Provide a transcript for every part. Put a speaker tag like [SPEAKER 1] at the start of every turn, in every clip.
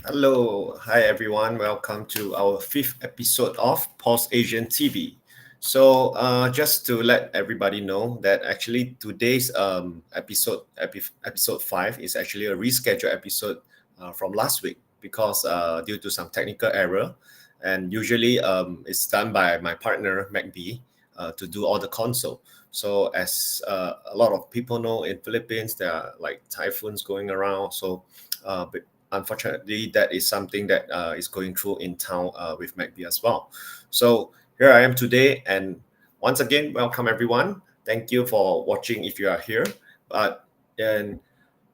[SPEAKER 1] Hello, hi everyone. Welcome to our fifth episode of PulseAsianTV. Just to let everybody know that actually today's episode five is actually a rescheduled episode from last week because due to some technical error, and usually it's done by my partner MacB to do all the console. So as a lot of people know, in Philippines there are like typhoons going around. But unfortunately, that is something that is going through in town with MacB as well. So here I am today, and once again, welcome everyone. Thank you for watching if you are here. But and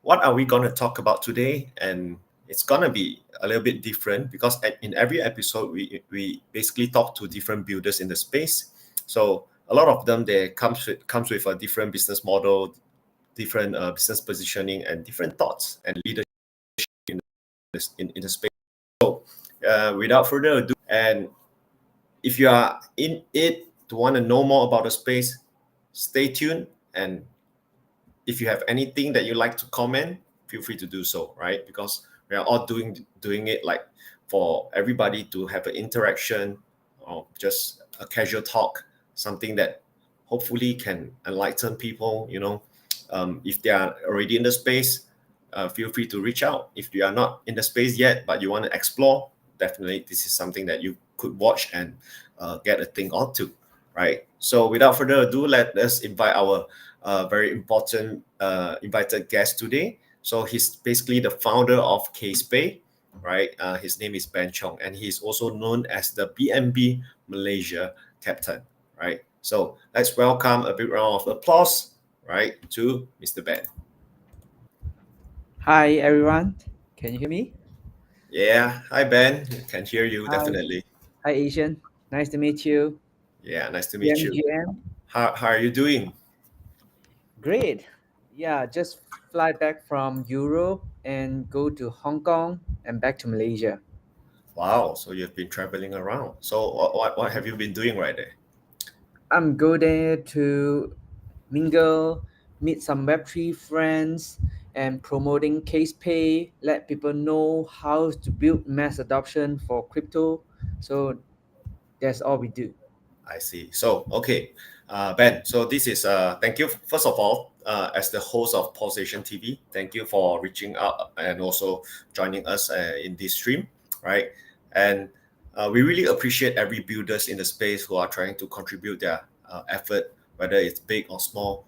[SPEAKER 1] what are we going to talk about today? And it's going to be a little bit different because in every episode we basically talk to different builders in the space. So a lot of them they comes with a different business model, different business positioning, and different thoughts and leadership in the space. Without further ado, and if you are in it to want to know more about the space, stay tuned. And if you have anything that you like to comment, feel free to do so, right? Because we are all doing it like for everybody to have an interaction or just a casual talk, something that hopefully can enlighten people. If they are already in the space, feel free to reach out. If you are not in the space yet, but you want to explore, definitely this is something that you could watch and get a thing or two, right? So without further ado, let us invite our very important invited guest today. So he's basically the founder of KazePay, right? His name is Ben Choong, and he's also known as the BNB Malaysia captain, right? So let's welcome a big round of applause, right, to Mr. Ben.
[SPEAKER 2] Hi everyone, can you hear me?
[SPEAKER 1] Yeah, hi Ben, can hear you
[SPEAKER 2] Hi,
[SPEAKER 1] definitely.
[SPEAKER 2] hi Asian, nice to meet you.
[SPEAKER 1] Yeah, nice to meet you.
[SPEAKER 2] GM,
[SPEAKER 1] How are you doing?
[SPEAKER 2] great. Yeah, just fly back from Europe and go to Hong Kong and back to Malaysia.
[SPEAKER 1] Wow, so you've been traveling around. So what have you been doing right there?
[SPEAKER 2] I'm go there to mingle, meet some Web3 friends, and promoting Case Pay, let people know how to build mass adoption for crypto. So that's all we do.
[SPEAKER 1] I see. So, okay, Ben. So this is thank you first of all as the host of Pulsation TV. Thank you for reaching out and also joining us in this stream, right? And we really appreciate every builders in the space who are trying to contribute their effort, whether it's big or small,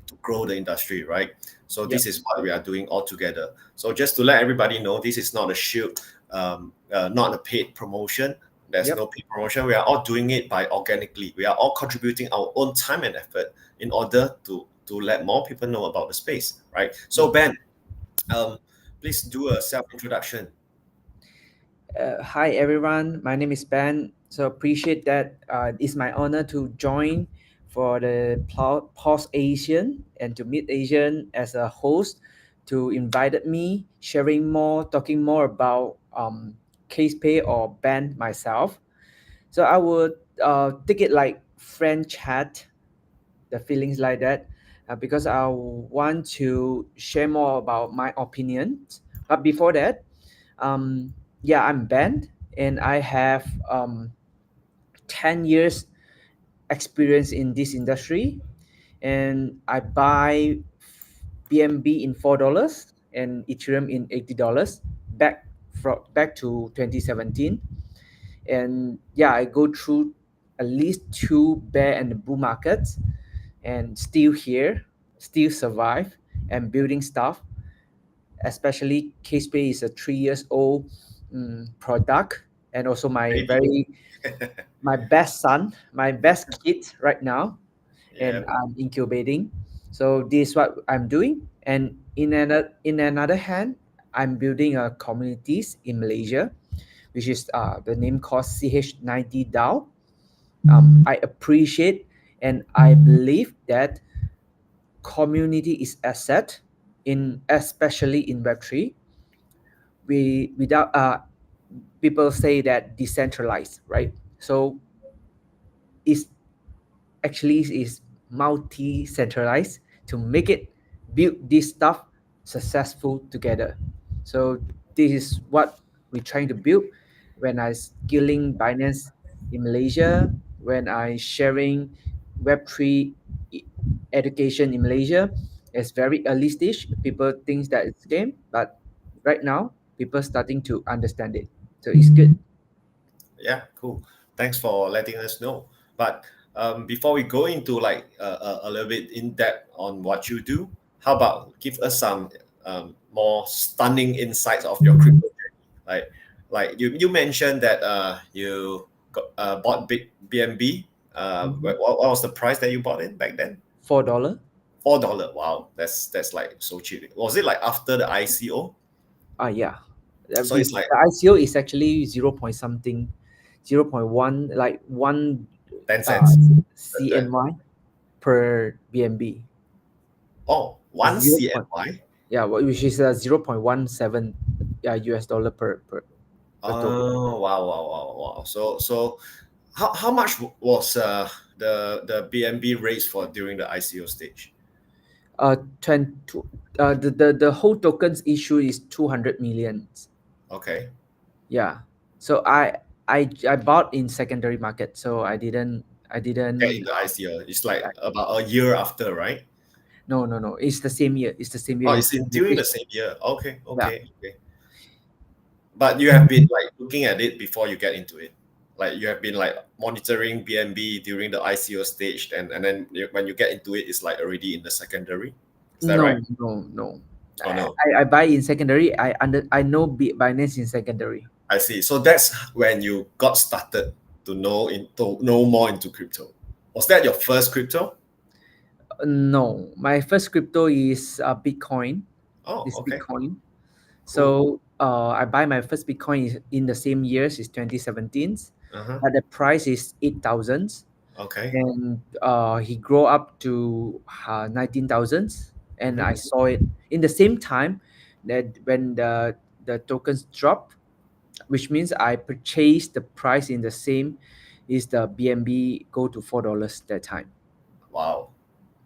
[SPEAKER 1] to grow the industry, right? So this
[SPEAKER 2] Yep,
[SPEAKER 1] is what we are doing all together. So just to let everybody know, this is not a shield, not a paid promotion. There's
[SPEAKER 2] yep.
[SPEAKER 1] no paid promotion. We are all doing it by organically. We are all contributing our own time and effort in order to let more people know about the space, right? So Ben, um, please do a self introduction.
[SPEAKER 2] Hi everyone, my name is Ben. So appreciate that. It's my honor to join for the Pulse Asian and to meet Asian as a host. To invited me, sharing more, talking more about case pay or Ben myself. So I would take it like friend chat, the feelings like that, because I want to share more about my opinions. But before that, yeah, I'm Ben, and I have 10 years experience in this industry, and I buy BNB in $4 and Ethereum in $80 back to 2017. And yeah, I go through at least two bear and bull markets, and still here, still survive and building stuff. Especially KSPay is a 3 years old product, and also
[SPEAKER 1] Maybe.
[SPEAKER 2] my best son, my best kid right now,
[SPEAKER 1] Yeah.
[SPEAKER 2] and I'm incubating. So this is what I'm doing. And in another hand, I'm building a communities in Malaysia, which is the name called CH90 DAO. I appreciate and I believe that community is asset in especially in Web3. We without people say that decentralized, right? So it's actually is multi-centralized to make it build this stuff successful together. So this is what we're trying to build. When I scaling Binance in Malaysia, when I sharing Web3 education in Malaysia, it's very early stage. People think that it's game, but right now people starting to understand it. So it's good.
[SPEAKER 1] Yeah, cool. Thanks for letting us know. But before we go into like a little bit in depth on what you do, how about give us some more stunning insights of your crypto journey? Like you mentioned that bought BNB. What was the price that you bought in back then?
[SPEAKER 2] $4.
[SPEAKER 1] $4. Wow, that's like so cheap. Was it like after the ICO?
[SPEAKER 2] Yeah.
[SPEAKER 1] So it's
[SPEAKER 2] The
[SPEAKER 1] like
[SPEAKER 2] ICO is actually 0 point something, 0.1, like 1
[SPEAKER 1] 10
[SPEAKER 2] uh,
[SPEAKER 1] cents. The-
[SPEAKER 2] CNY per BNB.
[SPEAKER 1] oh,
[SPEAKER 2] It's
[SPEAKER 1] one
[SPEAKER 2] 0 point,
[SPEAKER 1] CNY.
[SPEAKER 2] yeah, which is 0.17 US dollar per token.
[SPEAKER 1] Oh, wow, wow, wow, wow. So how much was the BNB raised for during the ICO stage?
[SPEAKER 2] 20, the whole tokens issue is 200 million.
[SPEAKER 1] Okay.
[SPEAKER 2] Yeah. So I bought in secondary market, so I
[SPEAKER 1] Get
[SPEAKER 2] didn't
[SPEAKER 1] into ICO. It's like
[SPEAKER 2] yeah.
[SPEAKER 1] about a year after, right?
[SPEAKER 2] No. It's the same year. It's the same year
[SPEAKER 1] Oh,
[SPEAKER 2] in
[SPEAKER 1] it's during the
[SPEAKER 2] 2015.
[SPEAKER 1] same year. Okay,
[SPEAKER 2] Yeah.
[SPEAKER 1] okay. But you have been like looking at it before you get into it. Like you have been like monitoring BNB during the ICO stage, and then when you get into it, it's like already in the secondary. Is that right?
[SPEAKER 2] No.
[SPEAKER 1] Oh no.
[SPEAKER 2] I buy in secondary. I know Binance in secondary.
[SPEAKER 1] I see. So that's when you got started to know more into crypto. Was that your first crypto?
[SPEAKER 2] No, my first crypto is Bitcoin.
[SPEAKER 1] Oh,
[SPEAKER 2] It's
[SPEAKER 1] okay,
[SPEAKER 2] Bitcoin.
[SPEAKER 1] cool.
[SPEAKER 2] So I buy my first Bitcoin in the same years is 2017,
[SPEAKER 1] Uh-huh.
[SPEAKER 2] but the price is 8,000,
[SPEAKER 1] Okay.
[SPEAKER 2] and he grow up to 19,000, and I
[SPEAKER 1] Mm-hmm.
[SPEAKER 2] saw it in the same time that when the tokens drop, which means I purchased the price in the same is the BNB go to $4 that time.
[SPEAKER 1] Wow.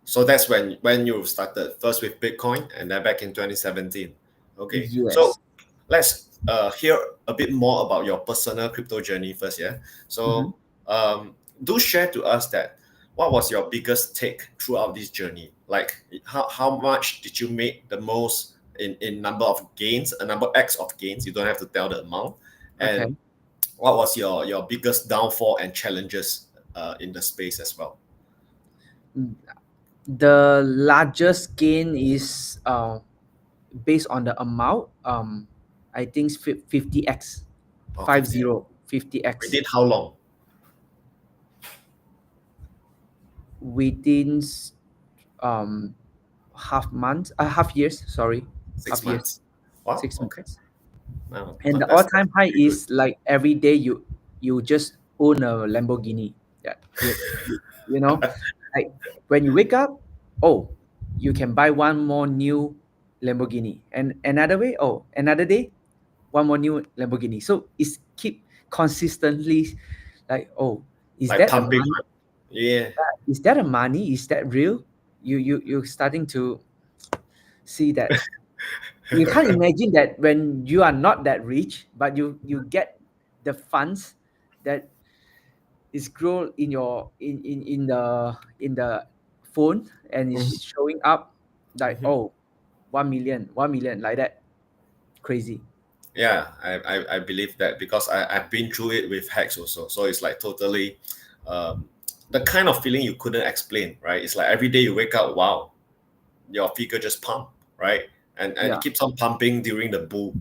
[SPEAKER 1] So that's when you started first with Bitcoin and then back in 2017. Okay. So
[SPEAKER 2] Yes.
[SPEAKER 1] let's hear a bit more about your personal crypto journey first, yeah?
[SPEAKER 2] Mhm.
[SPEAKER 1] So do share to us that what was your biggest take throughout this journey? Like how much did you make the most in number of gains, a number X of gains? You don't have to tell the amount.
[SPEAKER 2] Okay.
[SPEAKER 1] And what was your biggest downfall and challenges in the space as well?
[SPEAKER 2] The largest gain is based on the amount. I think 50x,
[SPEAKER 1] Oh, 50.
[SPEAKER 2] 50x
[SPEAKER 1] Within how long?
[SPEAKER 2] within um half years. Sorry,
[SPEAKER 1] Six
[SPEAKER 2] half years,
[SPEAKER 1] months. Wow.
[SPEAKER 2] six
[SPEAKER 1] Okay.
[SPEAKER 2] months.
[SPEAKER 1] Wow.
[SPEAKER 2] And the
[SPEAKER 1] That's
[SPEAKER 2] all-time high
[SPEAKER 1] pretty good.
[SPEAKER 2] is like every day you just own a Lamborghini. Yeah, you know, like when you wake up, oh, you can buy one more new Lamborghini, and another way, oh, another day, one more new Lamborghini. So it's keep consistently like, oh, is
[SPEAKER 1] Like
[SPEAKER 2] that a
[SPEAKER 1] pumping.
[SPEAKER 2] money?
[SPEAKER 1] Right? Yeah.
[SPEAKER 2] Is that a money? Is that real? You're starting to see that you can't imagine that when you are not that rich, but you get the funds that is grow in your in the phone, and
[SPEAKER 1] Mhm,
[SPEAKER 2] it's showing up like,
[SPEAKER 1] mhm.
[SPEAKER 2] oh, 1 million like that. Crazy.
[SPEAKER 1] Yeah, I believe that because I've been through it with hacks also. So it's like totally um, the kind of feeling you couldn't explain, right? It's like every day you wake up, wow, your figure just pump, right? And it
[SPEAKER 2] Yeah.
[SPEAKER 1] keeps on pumping during the bull.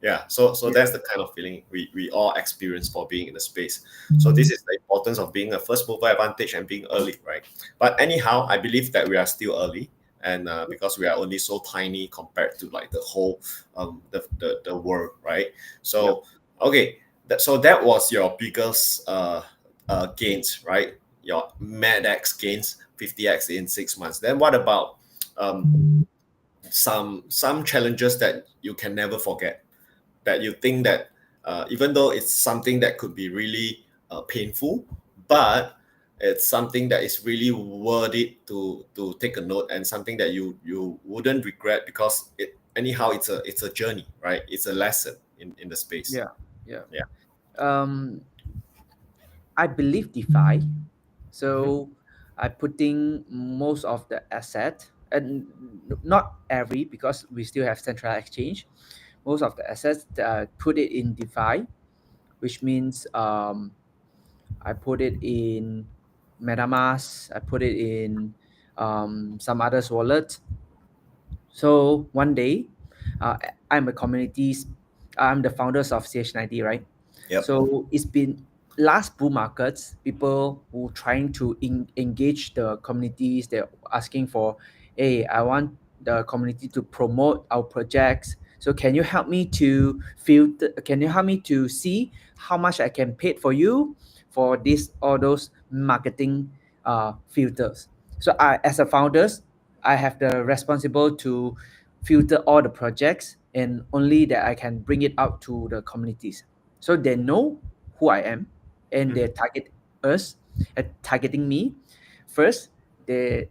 [SPEAKER 1] Yeah, so
[SPEAKER 2] Yeah.
[SPEAKER 1] that's the kind of feeling we all experience for being in the space. So this is the importance of being a first mover advantage and being early, right? But anyhow, I believe that we are still early, and because we are only so tiny compared to like the whole the world, right?
[SPEAKER 2] Yeah.
[SPEAKER 1] So okay, so that was your biggest gains, right? Your mad X gains, 50x in 6 months. Then what about some challenges that you can never forget, that you think that even though it's something that could be really painful, but it's something that is really worth it to take a note, and something that you wouldn't regret, because it anyhow it's a journey, right? It's a lesson, in the space.
[SPEAKER 2] Yeah, yeah.
[SPEAKER 1] Yeah.
[SPEAKER 2] Um, I believe DeFi.
[SPEAKER 1] Hmm.
[SPEAKER 2] So I putting most of the asset, and not every, because we still have central exchange. Most of the assets put it in DeFi, which means I put it in MetaMask. I put it in some others wallet. So one day, uh, I'm a communities. I'm the founders of CH90, right?
[SPEAKER 1] Yep.
[SPEAKER 2] So it's been last bull markets. People who trying to engage the communities. They're asking for, hey, I want the community to promote our projects. So can you help me to filter? Can you help me to see how much I can pay for you for this all those marketing filters? So I, as a founders, I have the responsible to filter all the projects, and only that I can bring it out to the communities, so they know who I am, and they
[SPEAKER 1] Hmm.
[SPEAKER 2] target us, targeting me. First, they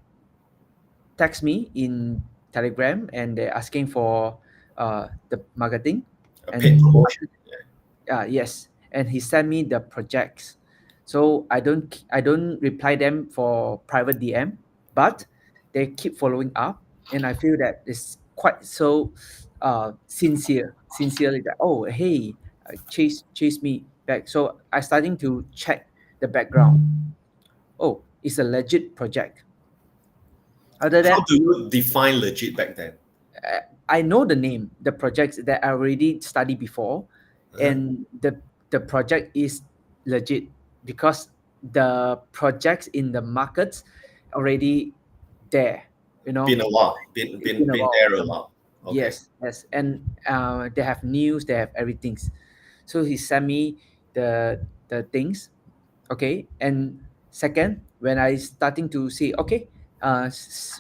[SPEAKER 2] text me in Telegram, and they're asking for the marketing
[SPEAKER 1] A
[SPEAKER 2] and
[SPEAKER 1] paid promotion.
[SPEAKER 2] promotion. Yes, and he sent me the projects. So I don't reply them for private DM, but they keep following up, and I feel that it's quite so sincerely that, oh, hey, chase me back. So I starting to check the background. Oh, it's a legit project. Other
[SPEAKER 1] How
[SPEAKER 2] than
[SPEAKER 1] do you define legit back then?
[SPEAKER 2] I know the name, the projects that I already studied before,
[SPEAKER 1] Uh-huh.
[SPEAKER 2] and the project is legit because the projects in the markets already there. You know,
[SPEAKER 1] Been a while. Been
[SPEAKER 2] it's
[SPEAKER 1] been
[SPEAKER 2] been a
[SPEAKER 1] been
[SPEAKER 2] while.
[SPEAKER 1] there a while. Okay.
[SPEAKER 2] Yes, yes, and they have news, they have everything. So he sent me the things, okay. And second, when I starting to see, okay,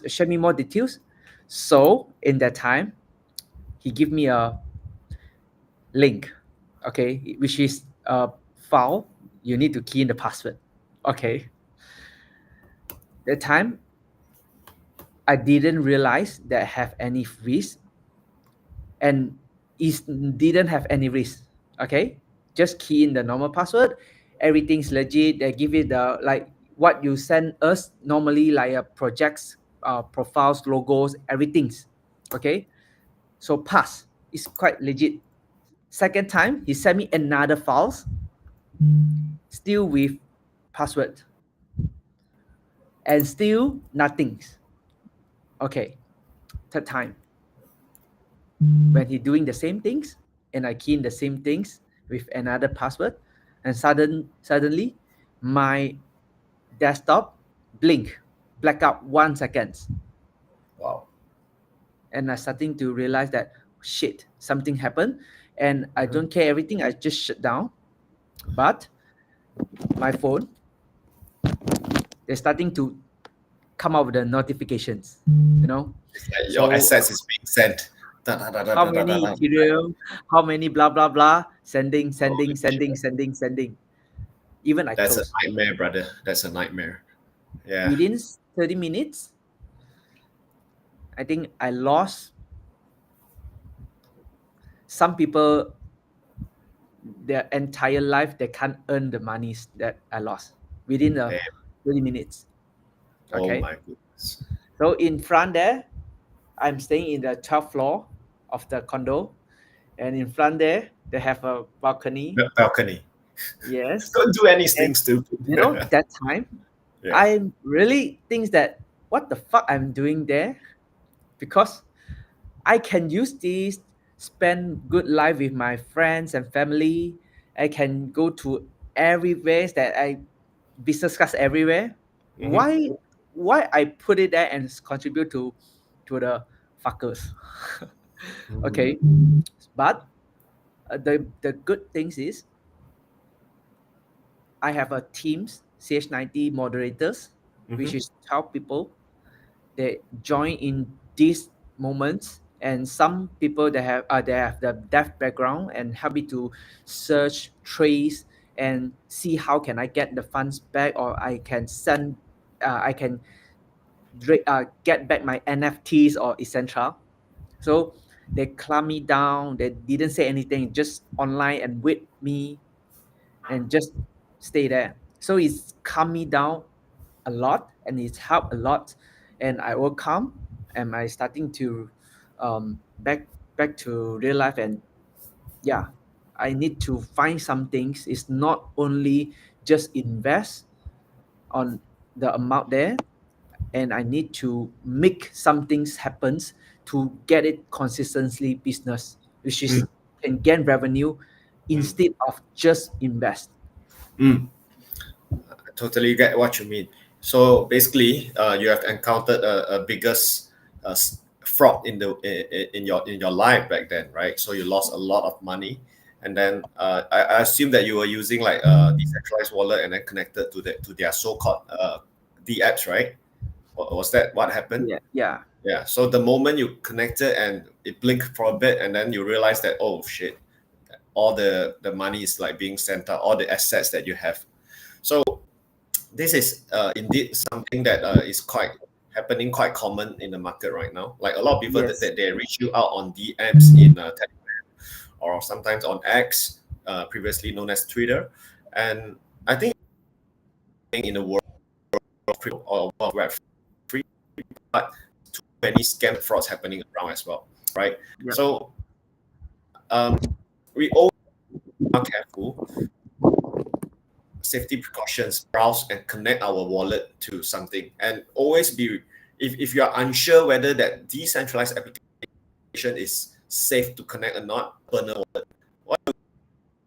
[SPEAKER 2] show me more details. So in that time, he give me a link, okay, which is a file. You need to key in the password, okay. That time I didn't realize that I have any risk, and it didn't have any risk, okay. Just key in the normal password, everything's legit. They give it the like what you send us normally, like a projects, profiles, logos, everything's okay. So pass, it's quite legit. Second time, he sent me another files, still with password, and still nothing. Okay, third time, when he doing the same things, and I key in the same things with another password, and suddenly my desktop blink, blackout 1 second,
[SPEAKER 1] Wow.
[SPEAKER 2] and I starting to realize that shit, something happened, and I
[SPEAKER 1] Mhm.
[SPEAKER 2] don't care everything. I just shut down, but my phone, they're starting to come out with the notifications, you know.
[SPEAKER 1] It's like your
[SPEAKER 2] So
[SPEAKER 1] assets is being sent. Da, da, da, da,
[SPEAKER 2] how
[SPEAKER 1] da, da, da,
[SPEAKER 2] many
[SPEAKER 1] da.
[SPEAKER 2] Ethereum, how many blah blah blah, sending,
[SPEAKER 1] Holy
[SPEAKER 2] sending,
[SPEAKER 1] shit.
[SPEAKER 2] sending, sending, sending. Even I
[SPEAKER 1] That's a
[SPEAKER 2] close.
[SPEAKER 1] nightmare, brother. That's a nightmare. Yeah.
[SPEAKER 2] Within 30 minutes, I think I lost. Some people, their entire life, they can't earn the monies that I lost within the
[SPEAKER 1] Damn.
[SPEAKER 2] 30 minutes.
[SPEAKER 1] Oh
[SPEAKER 2] Okay.
[SPEAKER 1] my goodness.
[SPEAKER 2] So in front there, I'm staying in the 12th floor of the condo. And in front there, they have a balcony.
[SPEAKER 1] Balcony.
[SPEAKER 2] Yes.
[SPEAKER 1] Don't do anything
[SPEAKER 2] And
[SPEAKER 1] stupid.
[SPEAKER 2] that time,
[SPEAKER 1] Yeah.
[SPEAKER 2] I really think that what the fuck I'm doing there, because I can use this, spend good life with my friends and family. I can go to everywhere that I business class everywhere.
[SPEAKER 1] Hmm.
[SPEAKER 2] Why I put it there and contribute to the fuckers? Okay, but the good things is I have a teams CH90 moderators, which
[SPEAKER 1] Hmm.
[SPEAKER 2] is 12 people. They join in these moments, and some people they have the deaf background and happy to search, trace, and see how can I get the funds back, or I can send, I can get back my NFTs or etc. So they calm me down. They didn't say anything, just online and with me and just stay there. So it's calmed me down a lot and it's helped a lot. And I will come and I starting to back to real life. And yeah, I need to find some things. It's not only just invest on the amount there, and I need to make some things happens to get it consistently business, which is
[SPEAKER 1] Mm,
[SPEAKER 2] can gain revenue
[SPEAKER 1] mm,
[SPEAKER 2] instead of just invest.
[SPEAKER 1] mm. I totally get what you mean. So basically, you have encountered a biggest fraud in in your life back then, right? So you lost a lot of money, and then I assume that you were using like a decentralized wallet and then connected to their so-called D apps, right? Was that what happened?
[SPEAKER 2] Yeah, yeah,
[SPEAKER 1] Yeah. So the moment you connected and it blinked for a bit, and then you realize that, oh shit, all the money is like being sent out, all the assets that you have. So this is indeed something that is quite happening, quite common in the market right now. Like a lot of people that,
[SPEAKER 2] yes,
[SPEAKER 1] that they reach you out on DMs in Telegram or sometimes on X, previously known as Twitter. And I think in the world of crypto or world web free, but too many scam frauds happening around as well, right?
[SPEAKER 2] yeah,
[SPEAKER 1] So we always are careful, safety precautions, browse and connect our wallet to something, and always be, if you are unsure whether that decentralized application is safe to connect or not, burner wallet. What do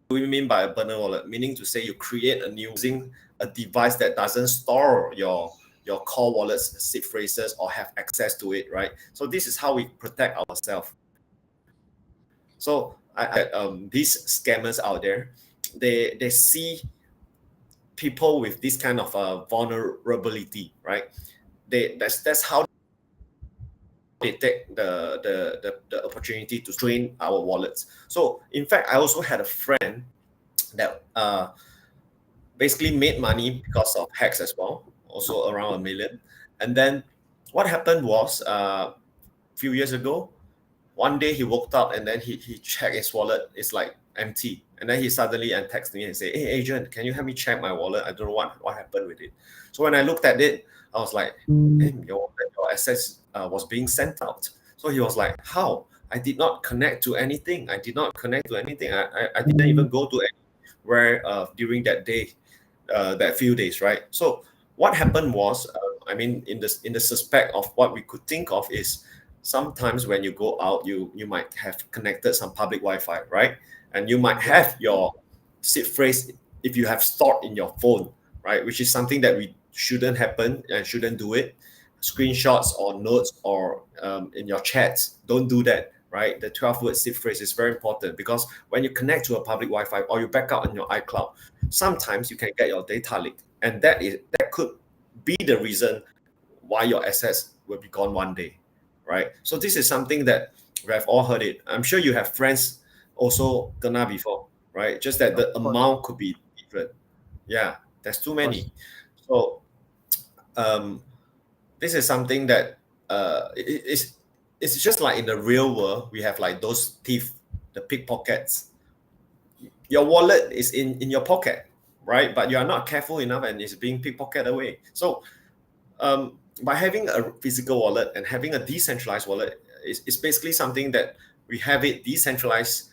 [SPEAKER 1] we mean by a burner wallet? Meaning to say you create a new using a device that doesn't store your core wallet's seed phrases or have access to it, right? So this is how we protect ourselves. So these scammers out there, they see people with this kind of vulnerability, right? That's how they take the opportunity to drain our wallets. So in fact, I also had a friend that basically made money because of hacks as well, also around 1 million. And then what happened was a few years ago, one day he woke up and then he checked his wallet. It's like empty. And then he suddenly and texted me and say, "Hey agent, can you help me check my wallet? I don't know what happened with it." So when I looked at it, I was like, "Hey, your assets was being sent out." So he was like, "How? I did not connect to anything. I did not connect to anything. I didn't even go to anywhere during that day, that few days, right?" So what happened was, I mean, in the suspect of what we could think of is sometimes when you go out, you might have connected some public Wi-Fi, right? And you might
[SPEAKER 2] yeah.
[SPEAKER 1] have your seed phrase if you have stored in your phone, right? Which is something that we shouldn't happen and shouldn't do it. Screenshots or notes or in your chats, don't do that, right? The 12-word seed phrase is very important because when you connect to a public Wi-Fi or you back up on your iCloud, sometimes you can get your data leaked, and that could be the reason why your assets will be gone one day, right? So this is something that we have all heard it. I'm sure you have friends also gonna before, right? Just that
[SPEAKER 2] Of
[SPEAKER 1] the
[SPEAKER 2] course,
[SPEAKER 1] amount could be different. Yeah, there's too
[SPEAKER 2] of course.
[SPEAKER 1] many. So um, this is something that it's just like in the real world, we have like those thief, the pickpockets. Your wallet is in your pocket, right? But you are not careful enough and it's being pickpocketed away. So by having a physical wallet and having a decentralized wallet is basically something that we have it decentralized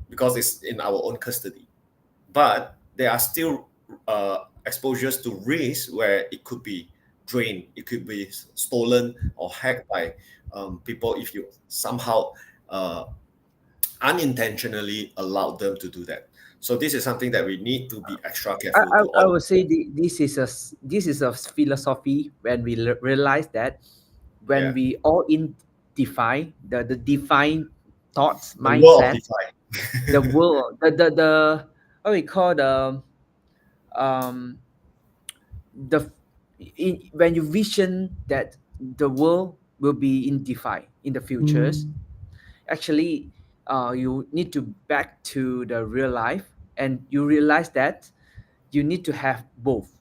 [SPEAKER 1] because it's in our own custody. But there are still exposures to risk where it could be drained, it could be stolen or hacked by people if you somehow uh, unintentionally allowed them to do that. So this is something that we need to be extra
[SPEAKER 2] I,
[SPEAKER 1] careful
[SPEAKER 2] I,
[SPEAKER 1] to
[SPEAKER 2] I
[SPEAKER 1] all.
[SPEAKER 2] would say this is a philosophy when we realize that when
[SPEAKER 1] Yeah,
[SPEAKER 2] we all in define the define thoughts
[SPEAKER 1] the world of
[SPEAKER 2] mindset, the
[SPEAKER 1] DeFi.
[SPEAKER 2] world the what we call um the when you vision that the world will be in DeFi in the futures, actually you need to back to the real life and you realize that you need to have both,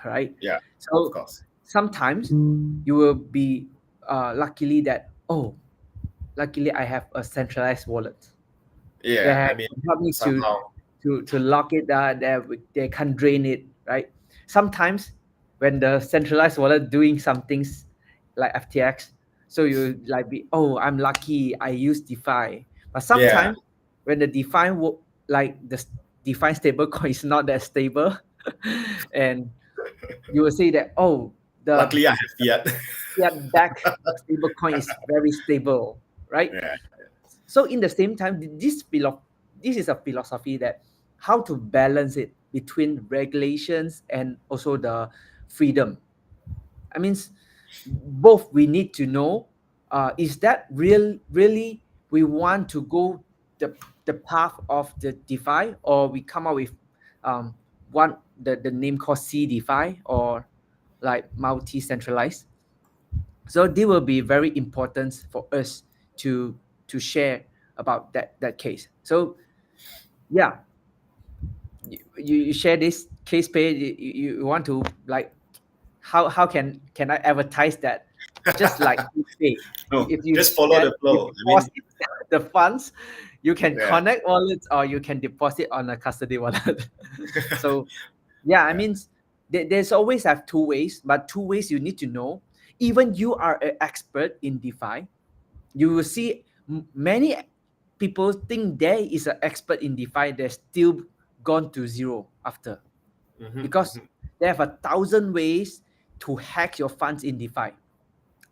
[SPEAKER 2] right?
[SPEAKER 1] Yeah, of
[SPEAKER 2] So
[SPEAKER 1] course.
[SPEAKER 2] sometimes you will be luckily that, oh, luckily I have a centralized wallet
[SPEAKER 1] Yeah,
[SPEAKER 2] that
[SPEAKER 1] I mean,
[SPEAKER 2] help me
[SPEAKER 1] somehow,
[SPEAKER 2] to lock it they can't drain it, right? Sometimes when the centralized wallet doing some things like FTX, so you like be, oh, I'm lucky I use DeFi. But
[SPEAKER 1] yeah.
[SPEAKER 2] sometimes when the like the DeFi stable coin is not that stable, and you will say that, oh, the
[SPEAKER 1] Luckily, I have fiat.
[SPEAKER 2] fiat back stable coin is very stable, right?
[SPEAKER 1] Yeah.
[SPEAKER 2] So in the same time, this is a philosophy that how to balance it between regulations and also the freedom. I mean, both we need to know, is that really we want to go the path of the DeFi, or we come up with um, one the name called C DeFi, or like multi-centralized. So they will be very important for us to share about that case. So yeah, you share this case page. You want to like, how can I advertise that? Just like pay.
[SPEAKER 1] No,
[SPEAKER 2] If you
[SPEAKER 1] just
[SPEAKER 2] see
[SPEAKER 1] follow
[SPEAKER 2] that
[SPEAKER 1] the
[SPEAKER 2] you
[SPEAKER 1] flow. I mean,
[SPEAKER 2] deposit the funds, you can
[SPEAKER 1] yeah,
[SPEAKER 2] connect wallets or you can deposit on a custody wallet. So yeah, I
[SPEAKER 1] yeah.
[SPEAKER 2] mean, there's always have two ways, but two ways you need to know. Even you are an expert in DeFi, you will see many people think there is an expert in DeFi that still gone to zero after,
[SPEAKER 1] Hmm,
[SPEAKER 2] because they have 1,000 ways to hack your funds in DeFi.
[SPEAKER 1] hmm.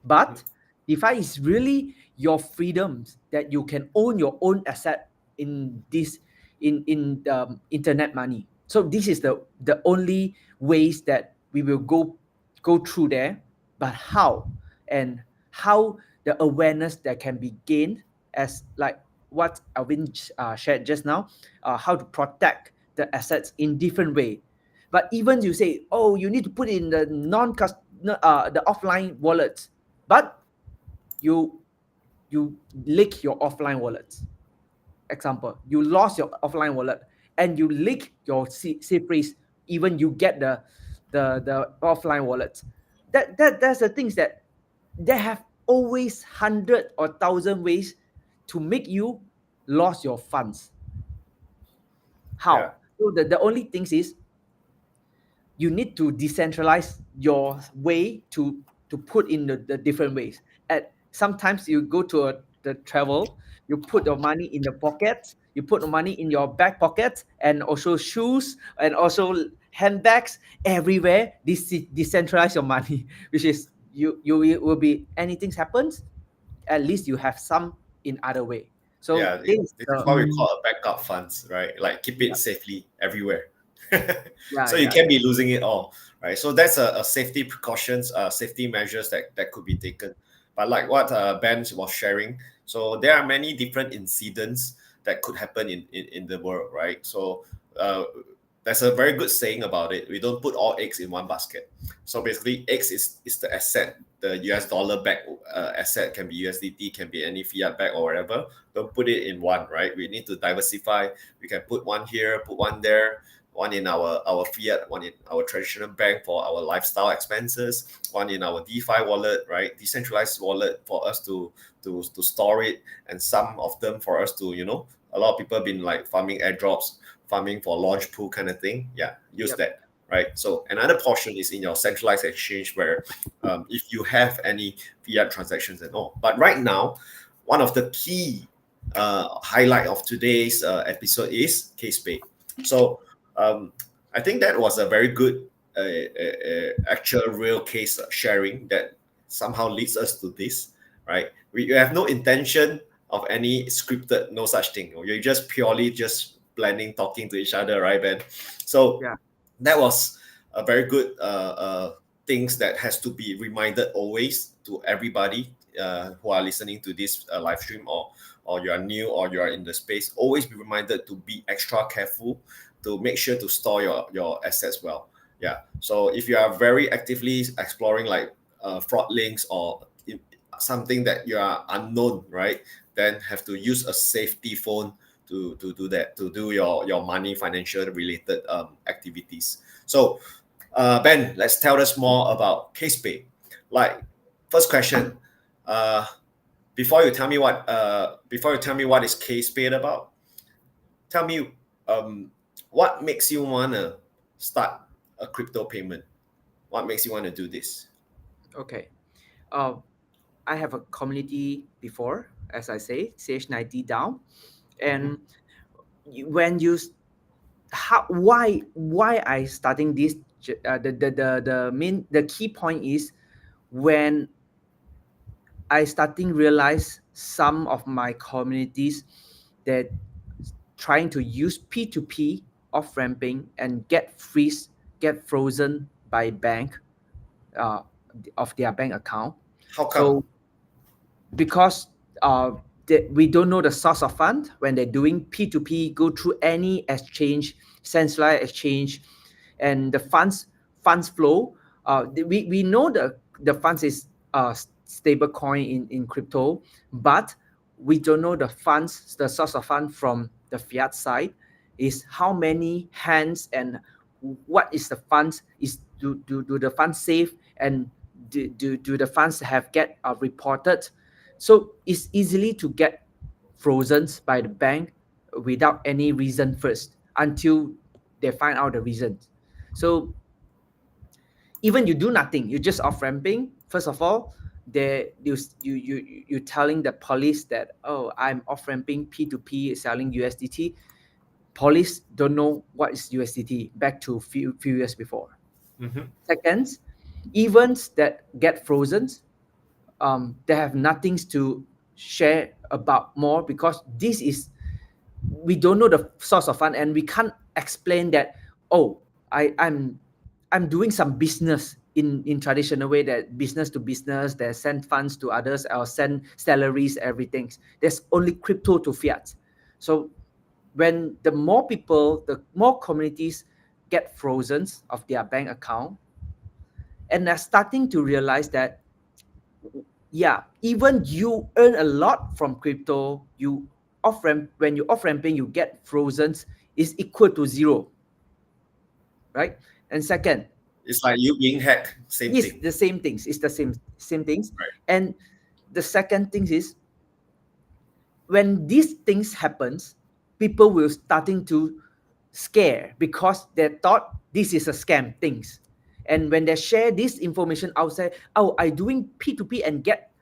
[SPEAKER 2] But DeFi is really your freedoms that you can own your own asset in this in the internet money. So this is the only ways that we will go through there. But how, and how the awareness that can be gained, as like what Alvin shared just now, how to protect the assets in different way. But even you say, oh, you need to put in the the offline wallets, but you you leak your offline wallet. Example, you lost your offline wallet and you leak your safe phrase, even you get the offline wallet. That's the things that they have always 100 or 1,000 ways to make you lose your funds.
[SPEAKER 1] Yeah.
[SPEAKER 2] How? So the only things is you need to decentralize your way to put in the different ways. At sometimes you go to the travel, you put your money in the pockets, you put the money in your back pockets, and also shoes, and also handbags, everywhere. This decentralize your money, which is you will be, anything happens, at least you have some in other way. So
[SPEAKER 1] Yeah,
[SPEAKER 2] this
[SPEAKER 1] this is
[SPEAKER 2] the
[SPEAKER 1] what we call a backup funds, right? Like keep it
[SPEAKER 2] yeah,
[SPEAKER 1] safely everywhere.
[SPEAKER 2] yeah,
[SPEAKER 1] So you
[SPEAKER 2] yeah,
[SPEAKER 1] can be losing it all, right? So that's a safety precautions, safety measures that could be taken. But like what Ben was sharing, so there are many different incidents that could happen in the world, right? So uh, there's a very good saying about it. We don't put all eggs in one basket. So basically, X is the asset, the US dollar back asset, can be USDT, can be any fiat back or whatever. Don't put it in one, right? We need to diversify. We can put one here, put one there, one in our fiat, one in our traditional bank for our lifestyle expenses, one in our DeFi wallet, right? Decentralized wallet for us to store it, and some of them for us to, a lot of people have been like farming airdrops, farming for launch pool kind of thing. Yeah, use
[SPEAKER 2] yep,
[SPEAKER 1] that, right? So another portion is in your centralized exchange where if you have any fiat transactions and all. But right now, one of the key highlight of today's episode is KazePay. So I think that was a very good actual real case sharing that somehow leads us to this, right? We have no intention of any scripted, no such thing. You're just purely just blending, talking to each other, right, Ben? So
[SPEAKER 2] yeah,
[SPEAKER 1] that was a very good things that has to be reminded always to everybody who are listening to this live stream, or you are new or you are in the space. Always be reminded to be extra careful, to make sure to store your assets well. Yeah. So if you are very actively exploring like fraud links or something that you are unknown, right, then have to use a safety phone to do that, to do your money financial related activities. So Ben, let's tell us more about KazePay. Like, first question, uh before you tell me what is KazePay about, tell me what makes you wanna start a crypto payment? What makes you want to do this?
[SPEAKER 2] Okay. Uh, I have a community before, as I say, CH90 down,
[SPEAKER 1] Mm-hmm.
[SPEAKER 2] and when you how why I starting this the key point is when I starting realize some of my communities that trying to use P2P off ramping and get frozen by bank uh, of their bank account.
[SPEAKER 1] How come?
[SPEAKER 2] So because uh, we don't know the source of fund when they're doing P2P, go through any exchange, centralized exchange, and the funds flow. We know the funds is stable coin in crypto, but we don't know the source of fund from the fiat side is how many hands and what is the funds is do the funds safe and do the funds have get reported, so it's easily to get frozen by the bank without any reason first until they find out the reason. So even you do nothing, you just off ramping. First of all, you telling the police that, oh, I'm off ramping P2P selling USDT. Police don't know what is USDT back to few years before.
[SPEAKER 1] Mm-hmm.
[SPEAKER 2] Second, events that get frozen, they have nothing to share about more because this is we don't know the source of fund and we can't explain that, oh, I'm doing some business in traditional way, that business to business, they send funds to others or send salaries, everything. There's only crypto to fiat. So when the more people, the more communities get frozen of their bank account, and they're starting to realize that, yeah, even you earn a lot from crypto, you off ramp when you off ramping, you get frozen is equal to zero, right? And second,
[SPEAKER 1] It's like you being hacked. Same
[SPEAKER 2] it's
[SPEAKER 1] thing.
[SPEAKER 2] the same things. It's the same things.
[SPEAKER 1] Right.
[SPEAKER 2] And the second thing is when these things happens, people will starting to scare because they thought this is a scam things. And when they share this information outside, oh, I doing P2P and get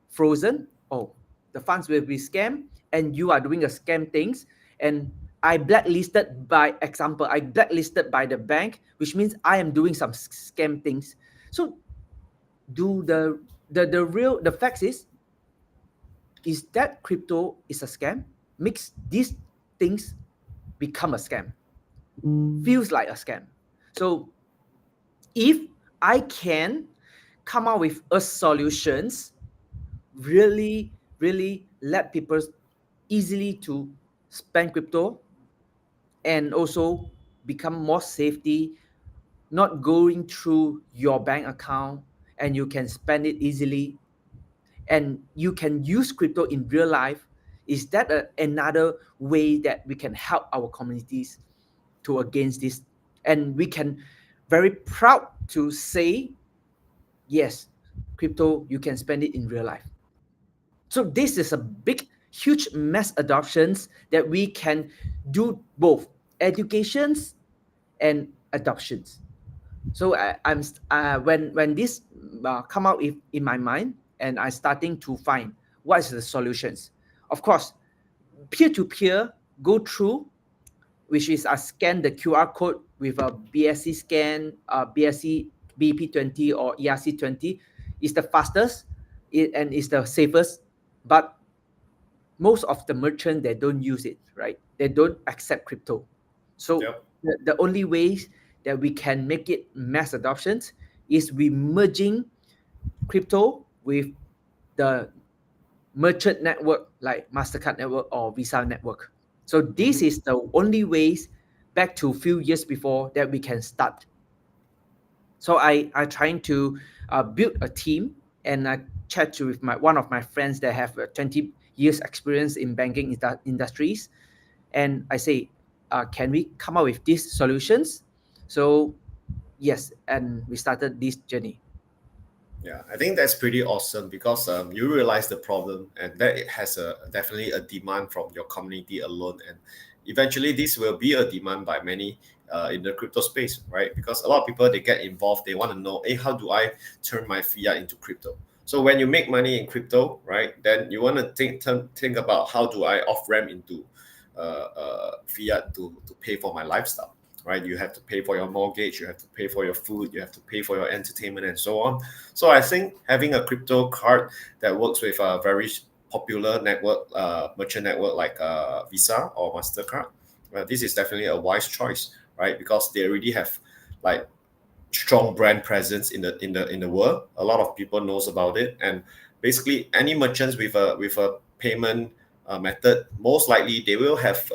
[SPEAKER 2] frozen, oh, the funds will be scammed and you are doing a scam things. And I blacklisted by example, I blacklisted by the bank, which means I am doing some scam things. So do the facts is that crypto is a scam, makes these things become a scam, feels like a scam. So if I can come up with a solutions, really let people easily to spend crypto and also become more safety, not going through your bank account, and you can spend it easily and you can use crypto in real life, is that another way that we can help our communities to against this, and we can very proud to say, yes, crypto, you can spend it in real life. So this is a big, huge mass adoptions that we can do both educations and adoptions. So when this come out in my mind, and I starting to find what is the solutions. Of course, peer to peer go through, which is I scan the QR code with a BSC scan, BSC BP20 or ERC20, is the fastest and is the safest. But most of the merchant, they don't use it, right? They don't accept crypto. So
[SPEAKER 1] Yep.
[SPEAKER 2] the only ways that we can make it mass adoptions is we merging crypto with the merchant network like MasterCard network or Visa network. So this
[SPEAKER 1] Mm-hmm.
[SPEAKER 2] is the only ways back to few years before that we can start. So I trying to build a team, and I chat with my one of my friends that have 20 years experience in banking industries, and I say, can we come up with these solutions? So yes, and we started this journey.
[SPEAKER 1] Yeah, I think that's pretty awesome because you realize the problem and that it has a definitely a demand from your community alone, and eventually this will be a demand by many in the crypto space, right? Because a lot of people they get involved, they want to know, hey, how do I turn my fiat into crypto? So when you make money in crypto, right, then you want to think about how do I off ramp into fiat to pay for my lifestyle, right? You have to pay for your mortgage, you have to pay for your food, you have to pay for your entertainment, and so on. So I think having a crypto card that works with a very popular network, merchant network like Visa or Mastercard, this is definitely a wise choice, right? Because they already have like strong brand presence in the world. A lot of people knows about it, and basically any merchants with a payment method, most likely they will have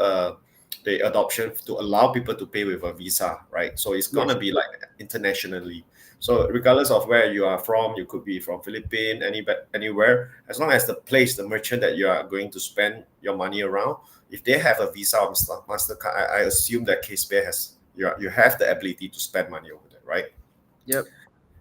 [SPEAKER 1] the adoption to allow people to pay with a Visa, right? So it's gonna
[SPEAKER 2] Yes.
[SPEAKER 1] be like internationally. So regardless of where you are from, you could be from Philippines, anywhere, as long as the place, the merchant that you are going to spend your money around, if they have a Visa or Mastercard, I assume that KazePay has you have the ability to spend money over there, right?
[SPEAKER 2] Yep.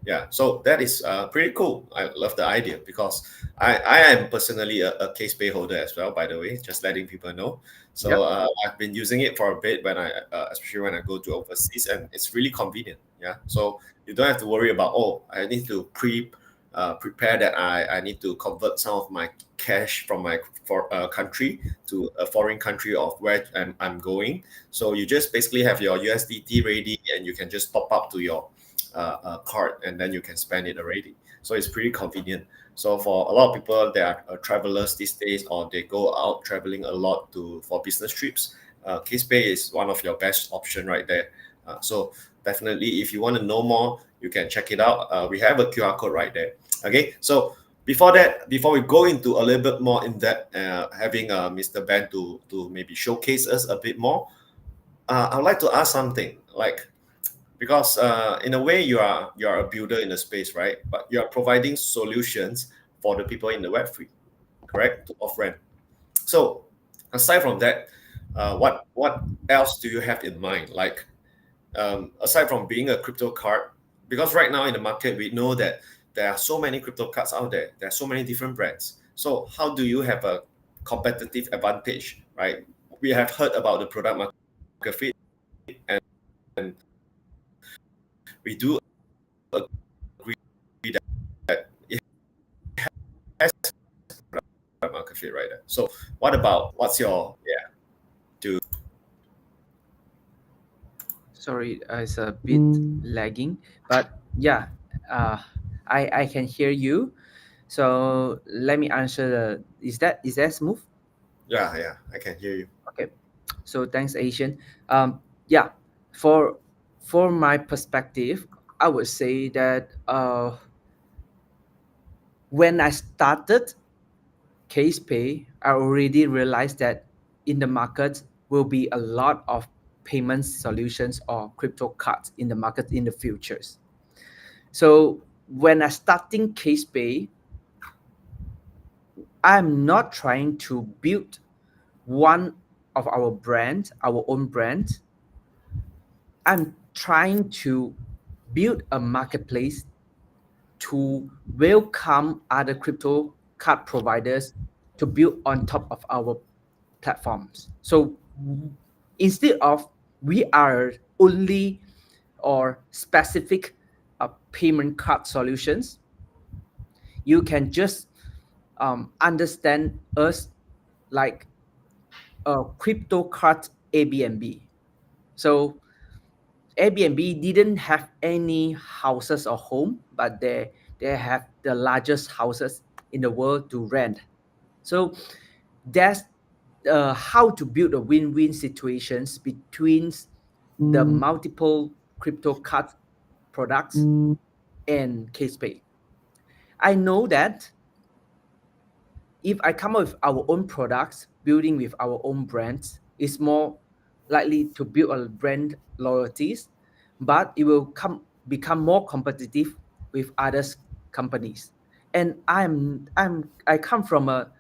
[SPEAKER 1] Yeah, so that is pretty cool. I love the idea because I am personally a case pay holder as well, by the way, just letting people know. So
[SPEAKER 2] Yep.
[SPEAKER 1] I've been using it for a bit when especially when I go to overseas, and it's really convenient. Yeah, so you don't have to worry about, oh, I need to prepare that I need to convert some of my cash from my country to a foreign country of where I'm going. So you just basically have your USDT ready, and you can just top up to your card, and then you can spend it already. So it's pretty convenient. So for a lot of people that are travelers these days, or they go out traveling a lot to for business trips, KazePay is one of your best option right there. So definitely, if you want to know more, you can check it out. We have a QR code right there. Okay, so before that, before we go into a little bit more in depth, having Mr. Ben to maybe showcase us a bit more, I'd like to ask something like, because in a way you are a builder in the space, right? But you are providing solutions for the people in the web3, correct, to off ramp. So aside from that, what else do you have in mind, like aside from being a crypto card? Because right now in the market we know that there are so many crypto cards out there, there are so many different brands. So how do you have a competitive advantage, right? We have heard about the product market fit, and we do agree that it has product market fit right there. So what about, what's your, yeah, to
[SPEAKER 2] Sorry, it's a bit lagging, but yeah, uh, I can hear you. So let me answer the. Is that smooth?
[SPEAKER 1] yeah, yeah, I can hear you.
[SPEAKER 2] Okay. So thanks, Asian. Yeah, for for my perspective, I would say that when I started CasePay, I already realized that in the market will be a lot of payment solutions or crypto cards in the market in the futures. So when I starting CasePay, I'm not trying to build one of our brand, our own brand. I'm trying to build a marketplace to welcome other crypto card providers to build on top of our platforms. So instead of we are only or specific payment card solutions, you can just understand us like a crypto card Airbnb. So Airbnb didn't have any houses or home, but they have the largest houses in the world to rent. So that's how to build a win-win situations between the multiple crypto card products and CasePay. I know that if I come up with our own products, building with our own brands, is more likely to build a brand loyalties, but it will become more competitive with others companies. And I come from a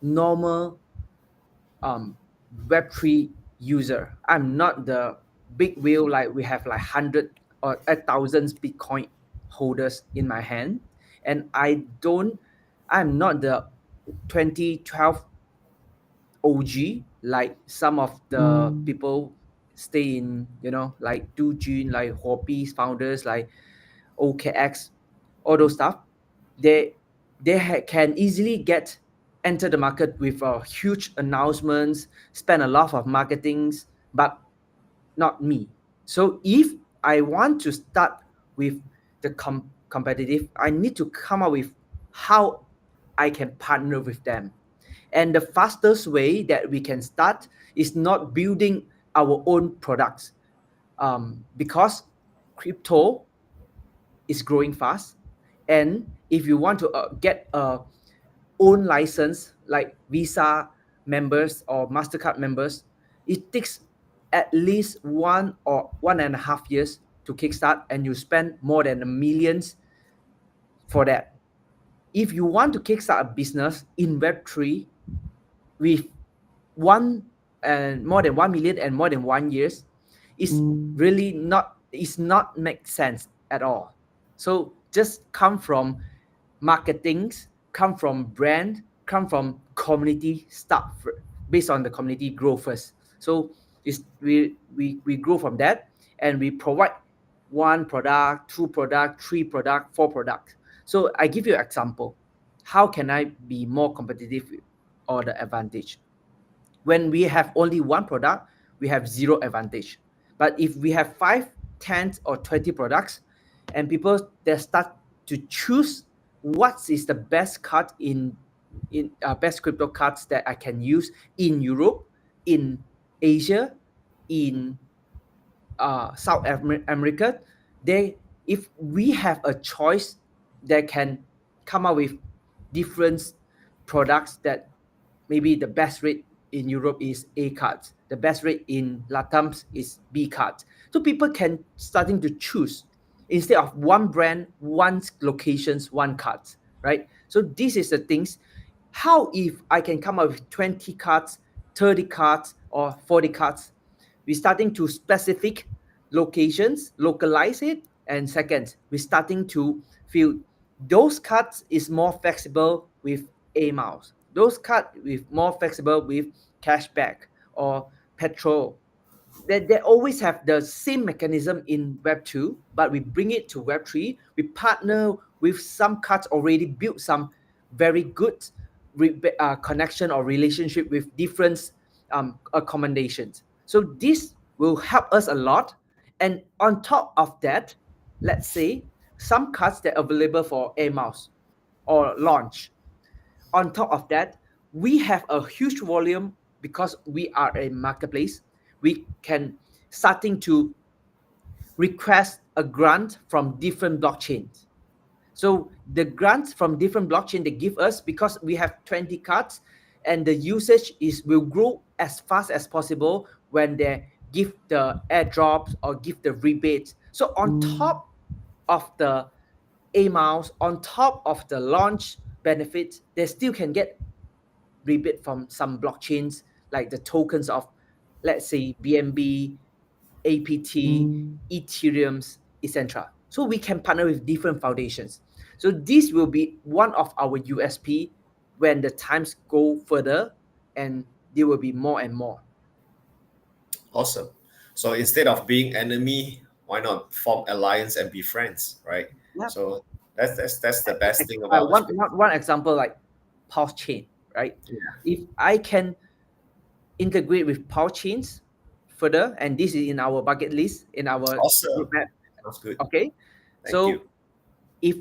[SPEAKER 2] normal um web3 user. I'm not the big whale like we have like 100 or 1,000 Bitcoin holders in my hand, and I'm not the 2012 OG like some of the people stay in, like Dujin, like Hoppies founders, like OKX, all those stuff. They can easily get enter the market with huge announcements, spend a lot of marketings, but not me. So if I want to start with the competitive, I need to come up with how I can partner with them. And the fastest way that we can start is not building our own products, because crypto is growing fast. And if you want to get a own license like Visa members or MasterCard members, it takes at least 1.5 years to kickstart, and you spend more than $1 million for that. If you want to kickstart a business in Web3 with one and more than 1 million and more than 1 years, is really not, it's not make sense at all. So just come from marketings, come from brand, come from community stuff, based on the community grow first. So we grow from that, and we provide one product, two product, three product, four product. So I give you an example. How can I be more competitive or the advantage? When we have only one product, we have zero advantage. But if we have 5, 10, or 20 products, and people they start to choose what is the best card in best crypto cards that I can use in Europe, in Asia, in South America, they if we have a choice that can come up with different products, that maybe the best rate in Europe is A cards, the best rate in Latam is B cards. So people can starting to choose instead of one brand, one locations, one cards, right? So this is the things. How if I can come up with 20 cards, 30 cards, or 40 cards? We're starting to specific locations, localize it, and second, we're starting to feel those cards is more flexible with A miles. Those cards with more flexible with cashback or petrol. They always have the same mechanism in Web 2, but we bring it to Web 3. We partner with some cards already built some very good connection or relationship with different accommodations. So this will help us a lot. And on top of that, let's say some cards that are available for A mouse or launch. On top of that, we have a huge volume because we are a marketplace. We can starting to request a grant from different blockchains. So the grants from different blockchain they give us, because we have 20 cards, and the usage is will grow as fast as possible when they give the airdrops or give the rebates. So on top of the A miles, on top of the launch benefits, they still can get rebate from some blockchains, like the tokens of, let's say, BNB, APT, Ethereums, etc. So we can partner with different foundations. So this will be one of our USP when the times go further, and there will be more and more.
[SPEAKER 1] Awesome. So instead of being enemy, why not form alliance and be friends, right?
[SPEAKER 2] Yeah.
[SPEAKER 1] So that's the best thing about this.
[SPEAKER 2] One example, like Pulse Chain, right?
[SPEAKER 1] Yeah.
[SPEAKER 2] If I can integrate with Pulse Chains further, and this is in our bucket list, in our
[SPEAKER 1] Awesome.
[SPEAKER 2] roadmap.
[SPEAKER 1] That's good.
[SPEAKER 2] Okay,
[SPEAKER 1] Thank
[SPEAKER 2] so
[SPEAKER 1] you.
[SPEAKER 2] if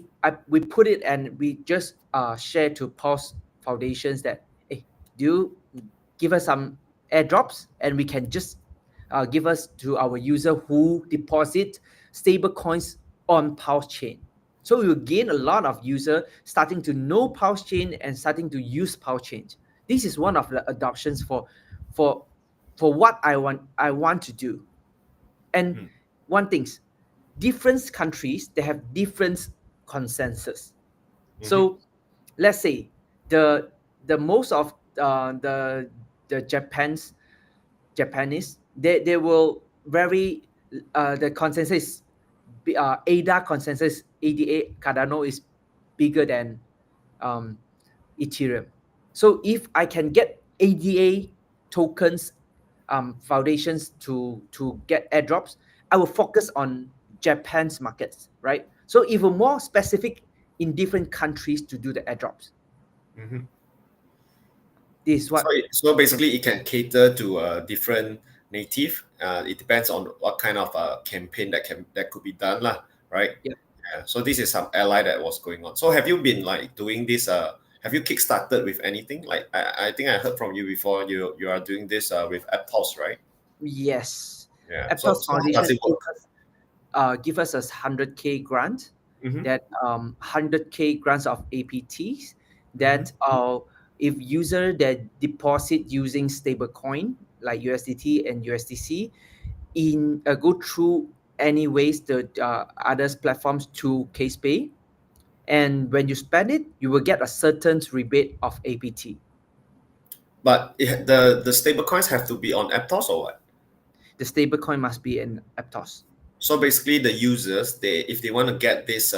[SPEAKER 2] we put it and we just share to Pulse Foundations that, hey, do you give us some airdrops, and we can just give us to our user who deposit stable coins on Pulse Chain. So we will gain a lot of user starting to know Pulse Chain and starting to use Pulse Chain. This is one of the adoptions for what I want to do. And one thing's, different countries, they have different consensus. So let's say the most of the Japanese, they will very the consensus is ADA consensus, ADA Cardano is bigger than Ethereum. So if I can get ADA tokens foundations to get airdrops, I will focus on Japan's markets, right? So even more specific in different countries to do the airdrops.
[SPEAKER 1] Mhm.
[SPEAKER 2] This is
[SPEAKER 1] So,
[SPEAKER 2] what
[SPEAKER 1] so
[SPEAKER 2] you can.
[SPEAKER 1] basically, it can cater to different native. It depends on what kind of campaign that could be done, lah, right?
[SPEAKER 2] Yeah.
[SPEAKER 1] Yeah. So this is some ally that was going on. So have you been like doing this? Have you kickstarted with anything? Like I think I heard from you before. You are doing this with AppPulse, right?
[SPEAKER 2] Yes.
[SPEAKER 1] Yeah. So
[SPEAKER 2] Aptos
[SPEAKER 1] so how does
[SPEAKER 2] Foundation
[SPEAKER 1] it work?
[SPEAKER 2] give us a 100K grant,
[SPEAKER 1] Mm-hmm.
[SPEAKER 2] that 100K grants of APTs,
[SPEAKER 1] Mm-hmm.
[SPEAKER 2] that if user that deposit using stablecoin like USDT and USDC in go through anyways the others platforms to KazePay, and when you spend it, you will get a certain rebate of APT.
[SPEAKER 1] But the stable coins have to be on AppToS or what?
[SPEAKER 2] The stablecoin must be in Aptos.
[SPEAKER 1] So basically, the users, they if they want to get this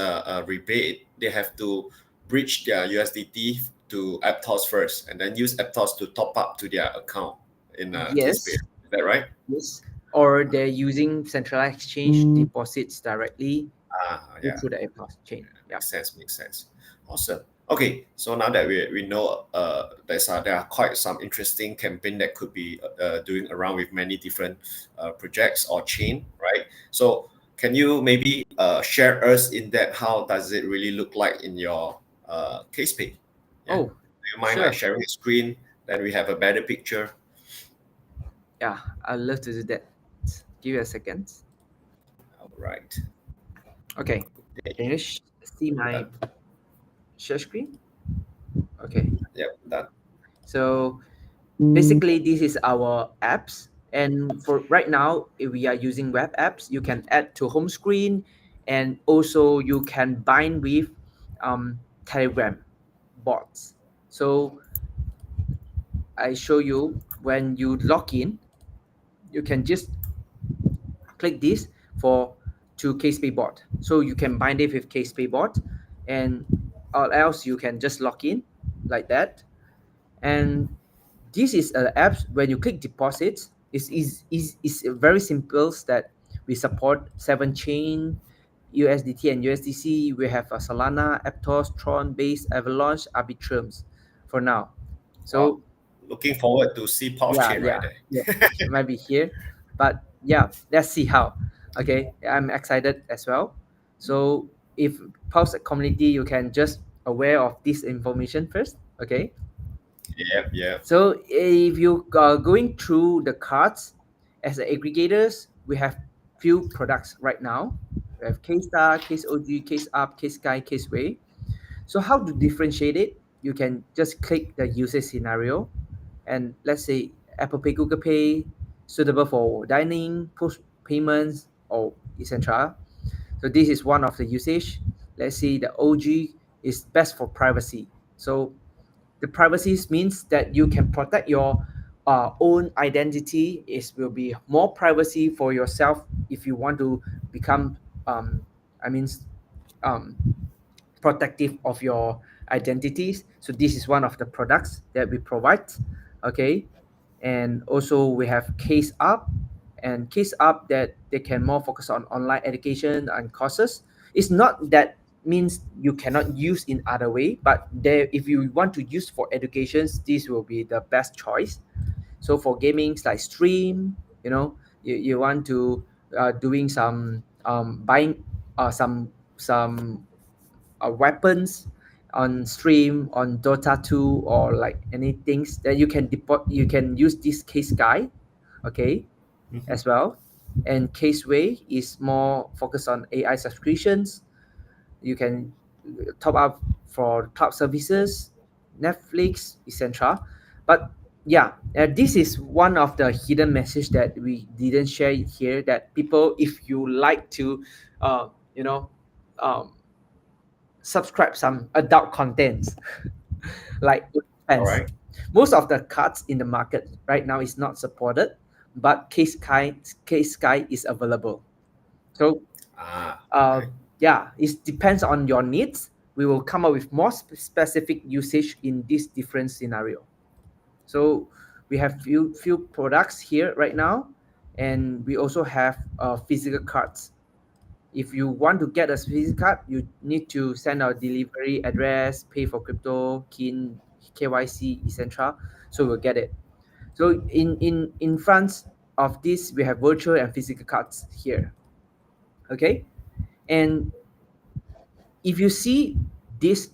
[SPEAKER 1] rebate, they have to bridge their USDT to AppToS first, and then use AppToS to top up to their account in KazePay.
[SPEAKER 2] Yes,
[SPEAKER 1] Is that right?
[SPEAKER 2] yes. Or they're using centralized exchange deposits directly go
[SPEAKER 1] Yeah.
[SPEAKER 2] through the Aptos chain. Yeah.
[SPEAKER 1] Makes sense. Makes sense. Awesome. Okay, so now that we know there are quite some interesting campaign that could be doing around with many different projects or chain, right? So can you maybe share us in that how does it really look like in your case page? Yeah.
[SPEAKER 2] Oh,
[SPEAKER 1] Do you mind like
[SPEAKER 2] sure.
[SPEAKER 1] sharing a screen? Then we have a better picture.
[SPEAKER 2] Yeah, I'd love to do that. Give you a second.
[SPEAKER 1] All right.
[SPEAKER 2] Okay. Can you see my
[SPEAKER 1] Done.
[SPEAKER 2] share screen? Okay.
[SPEAKER 1] Yep. Done.
[SPEAKER 2] So basically, this is our apps. And for right now, if we are using web apps, you can add to home screen, and also you can bind with Telegram bots. So I show you when you log in, you can just click this for to KazePay bot. So you can bind it with KazePay bot, and or else you can just log in like that. And this is an app when you click deposits. Is very simple that we support 7 chain, USDT and USDC. We have a Solana, Aptos, Tron, Base, Avalanche, Arbitrums for now.
[SPEAKER 1] Wow.
[SPEAKER 2] So
[SPEAKER 1] Looking forward to see Pulse
[SPEAKER 2] yeah,
[SPEAKER 1] chain right
[SPEAKER 2] yeah,
[SPEAKER 1] there.
[SPEAKER 2] yeah. It might be here, but yeah, let's see how. Okay, I'm excited as well. So if Pulse community, you can just aware of this information first. Okay,
[SPEAKER 1] Yep. Yep.
[SPEAKER 2] so if you are going through the cards as the aggregators, we have few products right now. We have K Star, Case OG, Case Up, Case Sky, Case Way. So how to differentiate it? You can just click the usage scenario, and let's say Apple Pay, Google Pay, suitable for dining, post payments, or etc. So this is one of the usage. Let's say the OG is best for privacy. So the privacy means that you can protect your own identity. It will be more privacy for yourself if you want to become, I mean, um, protective of your identities. So this is one of the products that we provide. Okay, and also we have Case Up, and Case Up that they can more focus on online education and courses. It's not that means you cannot use in other way, but there if you want to use for educations, this will be the best choice. So for gamings like stream, you want to doing some buying some weapons on stream on Dota 2, or like any things that you can use this case guide, okay,
[SPEAKER 1] Mhm.
[SPEAKER 2] as well. And Caseway is more focused on AI subscriptions. You can top up for cloud services, Netflix, etc. But yeah, this is one of the hidden message that we didn't share here, that people, if you like to uh, you know um, subscribe some adult contents like
[SPEAKER 1] All
[SPEAKER 2] fans.
[SPEAKER 1] right.
[SPEAKER 2] Most of the cards in the market right now is not supported, but Case Sky is available. So uh,
[SPEAKER 1] Okay.
[SPEAKER 2] yeah, it depends on your needs. We will come up with more specific usage in this different scenario. So we have few products here right now, and we also have physical cards. If you want to get a physical card, you need to send our delivery address, pay for crypto, key in KYC, etc. So we'll get it. So in front of this, we have virtual and physical cards here. Okay, and if you see this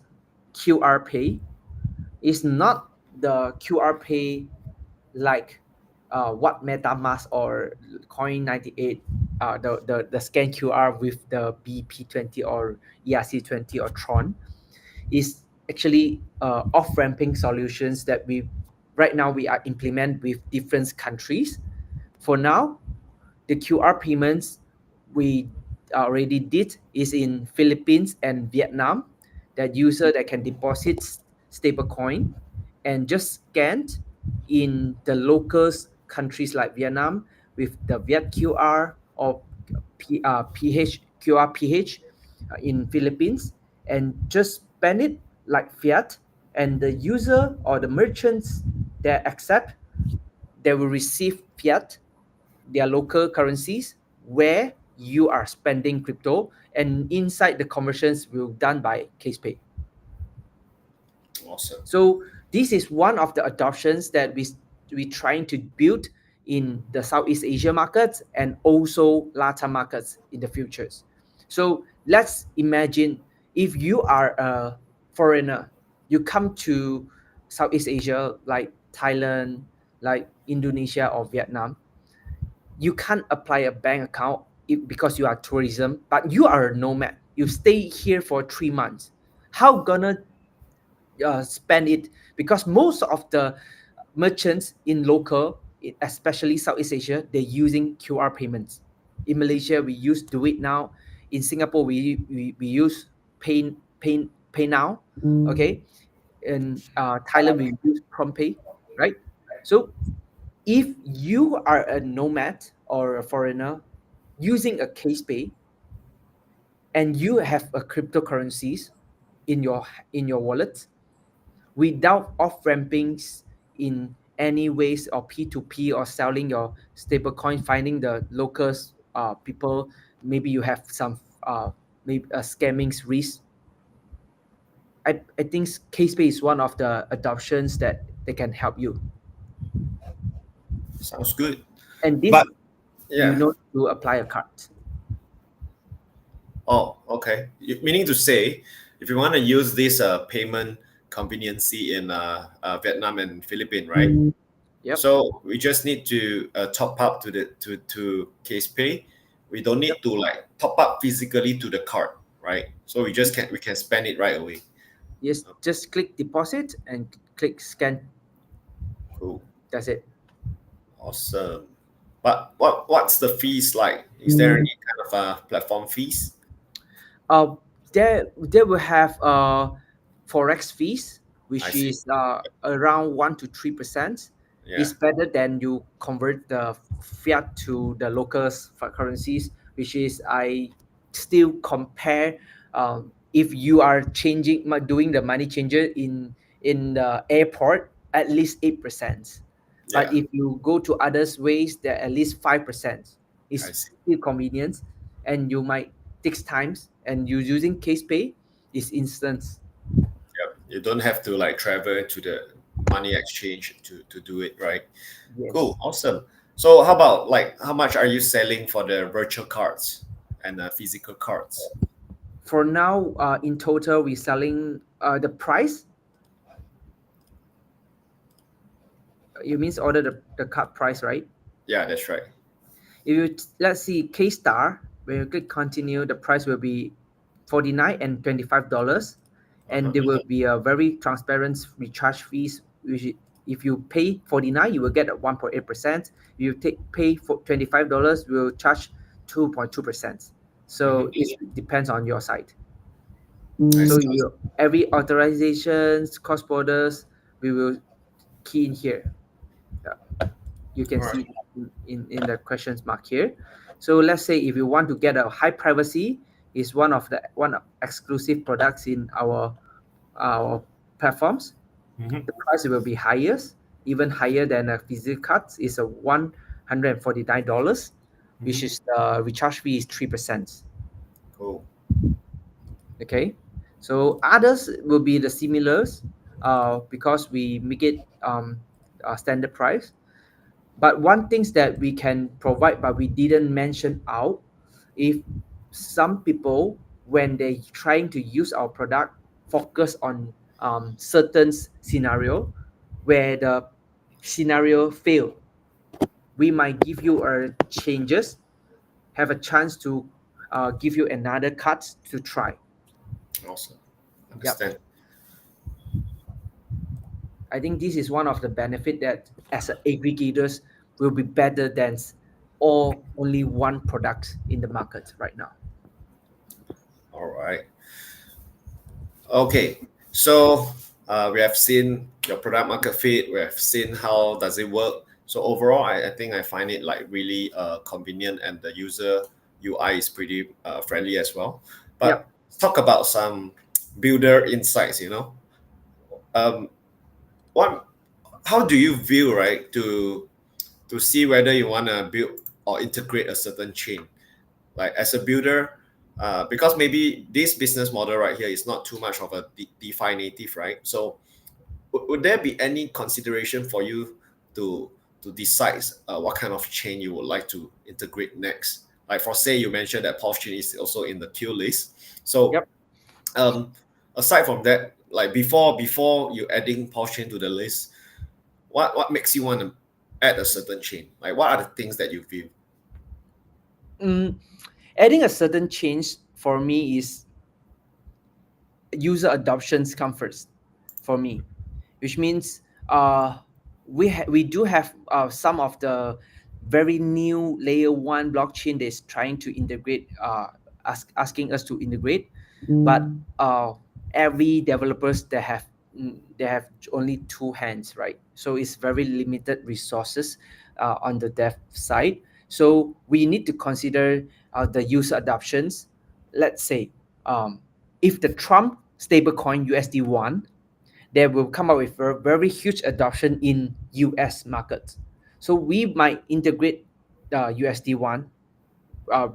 [SPEAKER 2] QR pay, it's not the QR pay like what MetaMask or Coin98, the scan QR with the BP20 or ERC20 or Tron, is actually off-ramping solutions that we right now we are implement with different countries. For now, the QR payments we already did is in Philippines and Vietnam. That user that can deposit stable coin and just scanned in the local countries like Vietnam with the Viet QR or PH QR PH in Philippines, and just spend it like fiat, and the user or the merchants that accept, they will receive fiat, their local currencies, where you are spending crypto, and inside the conversions will done by KazePay.
[SPEAKER 1] Awesome.
[SPEAKER 2] So this is one of the adoptions that we trying to build in the Southeast Asia markets and also Latin markets in the futures. So let's imagine if you are a foreigner, you come to Southeast Asia like Thailand, like Indonesia or Vietnam, you can't apply a bank account because you are tourism, but you are a nomad. You stay here for 3 months. How gonna spend it? Because most of the merchants in local, especially Southeast Asia, they're using QR payments. In Malaysia, we use Do It Now. In Singapore, we use Pay Now. Okay, in Thailand, we use PromptPay, right? So if you are a nomad or a foreigner using a KazePay and you have a cryptocurrencies in your wallet without off rampings in any ways or P2P or selling your stablecoin, finding the locals people, maybe you have some maybe a scamming risk. I think KazePay is one of the adoptions that they can help you.
[SPEAKER 1] Sounds good.
[SPEAKER 2] And this
[SPEAKER 1] But
[SPEAKER 2] you
[SPEAKER 1] yeah.
[SPEAKER 2] know to apply a card.
[SPEAKER 1] Oh, okay. Meaning to say, if you want to use this payment conveniency in Vietnam and Philippines, right?
[SPEAKER 2] Yep.
[SPEAKER 1] So we just need to top up to the to case pay. We don't
[SPEAKER 2] Yep.
[SPEAKER 1] need to like top up physically to the card, right? So
[SPEAKER 2] Yep.
[SPEAKER 1] we can spend it right away.
[SPEAKER 2] Yes, just click deposit and click scan.
[SPEAKER 1] Cool.
[SPEAKER 2] That's it.
[SPEAKER 1] Awesome. But what's the fees like? Is there any kind of platform fees?
[SPEAKER 2] Uh, they will have forex fees,
[SPEAKER 1] I
[SPEAKER 2] which
[SPEAKER 1] see.
[SPEAKER 2] is around 1 to 3%.
[SPEAKER 1] Yeah,
[SPEAKER 2] It's better than you convert the fiat to the local currencies, which is I still compare. If you are doing the money changer in the airport, at least 8%. But
[SPEAKER 1] yeah.
[SPEAKER 2] if you go to others ways, they're at least 5%.
[SPEAKER 1] I
[SPEAKER 2] It's
[SPEAKER 1] see.
[SPEAKER 2] still convenience, and you might takes times, and you using case pay is instant.
[SPEAKER 1] Yep. You don't have to like travel to the money exchange to do it, right?
[SPEAKER 2] Yes.
[SPEAKER 1] Cool, awesome. So how about like how much are you selling for the virtual cards and physical cards?
[SPEAKER 2] For now, in total, we're selling the price. You means order the card price, right?
[SPEAKER 1] Yeah, that's right.
[SPEAKER 2] If you let's see K Star, when you click continue, the price will be $49 and $25, and
[SPEAKER 1] Uh-huh.
[SPEAKER 2] there will be a very transparent recharge fees. Which if you pay 49, you will get a 1.8%. If you pay for $25, we'll charge 2.2%. So
[SPEAKER 1] Hmm.
[SPEAKER 2] it depends on your side.
[SPEAKER 1] I
[SPEAKER 2] So
[SPEAKER 1] see.
[SPEAKER 2] you every authorizations, cross borders, we will key in here. Yeah, you can
[SPEAKER 1] All right.
[SPEAKER 2] see in the questions mark here. So let's say if you want to get a high privacy, is one exclusive products in our platforms.
[SPEAKER 1] Mhm.
[SPEAKER 2] The price will be highest, even higher than a physical cards. Is a $149, which
[SPEAKER 1] Mhm.
[SPEAKER 2] is the recharge fee is 3%.
[SPEAKER 1] Cool.
[SPEAKER 2] Okay, so others will be the similars, because we make it standard price. But one things that we can provide, but we didn't mention out, if some people when they trying to use our product focus on certain scenario where the scenario fail, we might give you a changes, have a chance to give you another cut to try.
[SPEAKER 1] Awesome.
[SPEAKER 2] Yep.
[SPEAKER 1] Understand.
[SPEAKER 2] I think this is one of the benefit that as a aggregators will be better than all only one product in the market right now.
[SPEAKER 1] All right. Okay. So we have seen your product market fit. We have seen how does it work. So overall, I think I find it like really convenient, and the user UI is pretty friendly as well. But
[SPEAKER 2] Yep.
[SPEAKER 1] let's talk about some builder insights. Um, what how do you view, right, to see whether you want to build or integrate a certain chain, like as a builder, because maybe this business model right here is not too much of a DeFi native, right? So would there be any consideration for you to decide what kind of chain you would like to integrate next? Like for say you mentioned that Pulse chain is also in the queue list. So
[SPEAKER 2] Yep.
[SPEAKER 1] um, aside from that, like before you adding Pulse chain to the list, what makes you want to add a certain chain? Like what are the things that you view?
[SPEAKER 2] Mm, adding a certain change for me is user adoptions come first for me, which means we do have some of the very new layer one blockchain that's trying to integrate, asking us to integrate, but uh, every developers they have only two hands, right? So it's very limited resources on the dev side. So we need to consider the user adoptions. Let's say if the Trump stablecoin USD1, they will come up with a very huge adoption in US markets. So we might integrate USD1,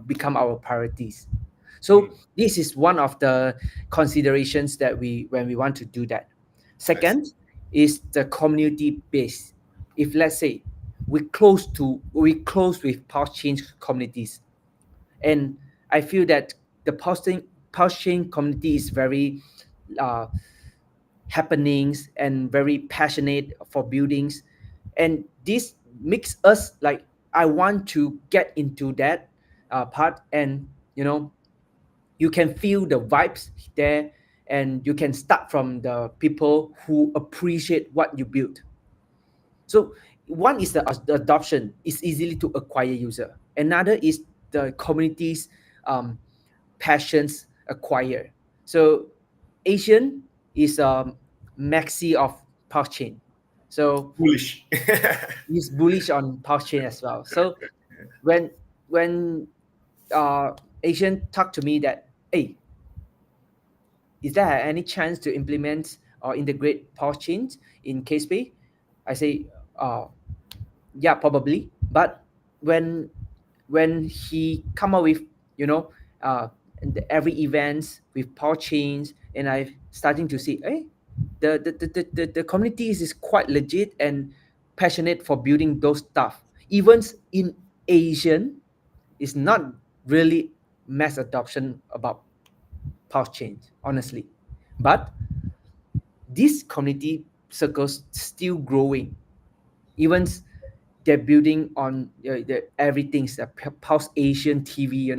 [SPEAKER 2] become our priorities.
[SPEAKER 1] Hmm,
[SPEAKER 2] So this is one of the considerations that we when we want to do that.
[SPEAKER 1] I see.
[SPEAKER 2] Second is the community base. If let's say we close with pulse change communities, and I feel that the pulse chain community is very uh, happenings and very passionate for buildings, and this makes us like I want to get into that part, and you know you can feel the vibes there, and you can start from the people who appreciate what you build. So one is the adoption is easily to acquire user, another is the community's um, passions acquire. So Asian is maxi of pulse chain. So
[SPEAKER 1] Foolish.
[SPEAKER 2] he's bullish on pulse chain as well. So when when uh, Asian talked to me that, hey, is there any chance to implement or integrate pulse chains in KazePay? I say, uh, yeah, probably. But when when he come up with, you know uh every events with power chains, and I starting to see, hey, the community is quite legit and passionate for building those stuff. Even in Asian, it's not really mass adoption about power chains, honestly. But this community circles still growing. Even they're building on everything's the Pulse Asian TV.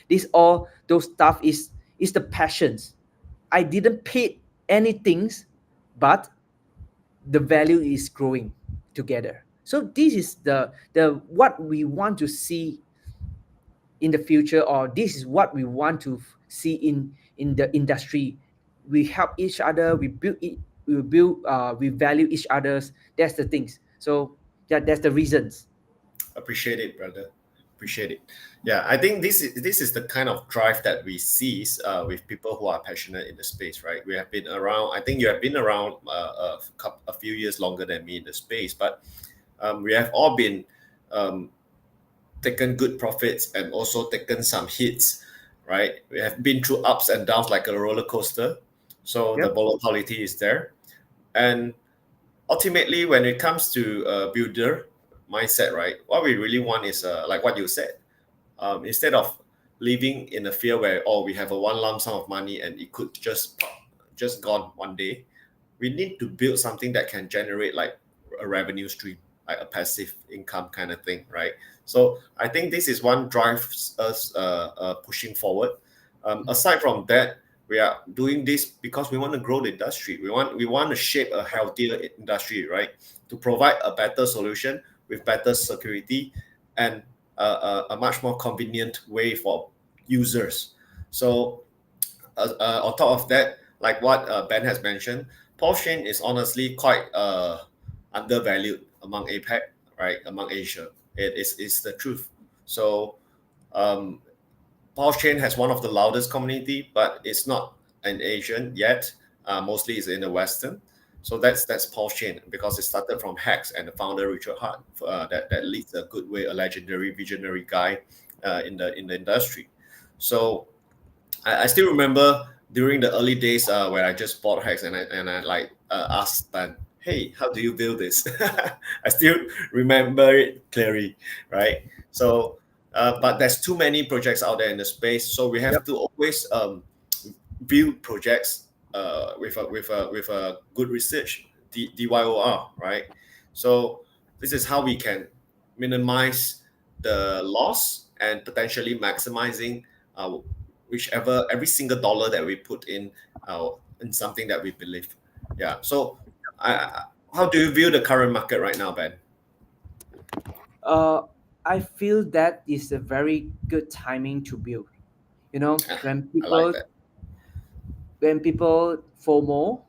[SPEAKER 2] This all those stuff is the passions. I didn't pay anything, but the value is growing together. So this is the what we want to see in the future, or this is what we want to see in the industry. We help each other, we value each other's. That's the things. So yeah, that's the reasons.
[SPEAKER 1] Appreciate it, brother. Appreciate it. Yeah, I think this is the kind of drive that we see with people who are passionate in the space, right? We have been around. I think you have been around a few years longer than me in the space, but we have all been um, taken good profits and also taken some hits, right? We have been through ups and downs like a roller coaster, so the
[SPEAKER 2] Yep.
[SPEAKER 1] volatility is there, and ultimately, when it comes to builder mindset, right, what we really want is like what you said. Instead of living in a fear where we have a one lump sum of money and it could just gone one day, we need to build something that can generate like a revenue stream, like a passive income kind of thing, right? So I think this is one drives us pushing forward. Aside from that, we are doing this because we want to grow the industry. We want to shape a healthier industry, right? To provide a better solution with better security and a much more convenient way for users. So on top of that, like what Ben has mentioned, Porsche is honestly quite undervalued among APEC, right? Among Asia, it's the truth. So um, Porsche has one of the loudest community, but it's not an Asian yet. Mostly it's in the Western. So that's Porsche because it started from Hacks and the founder Richard Hart that leads a good way, a legendary visionary guy in the industry. So I still remember during the early days where I just bought hacks and I like asked Ben, hey, how do you build this? I still remember it clearly, right? So, but there's too many projects out there in the space, so we have
[SPEAKER 2] Yep.
[SPEAKER 1] to always build projects with a good research, DYOR, right? So this is how we can minimize the loss and potentially maximizing uh, whichever every single dollar that we put in something that we believe. Yeah. So, how do you view the current market right now, Ben?
[SPEAKER 2] Uh, I feel that is a very good timing to build. You know,
[SPEAKER 1] Ah, I like that.
[SPEAKER 2] when people FOMO,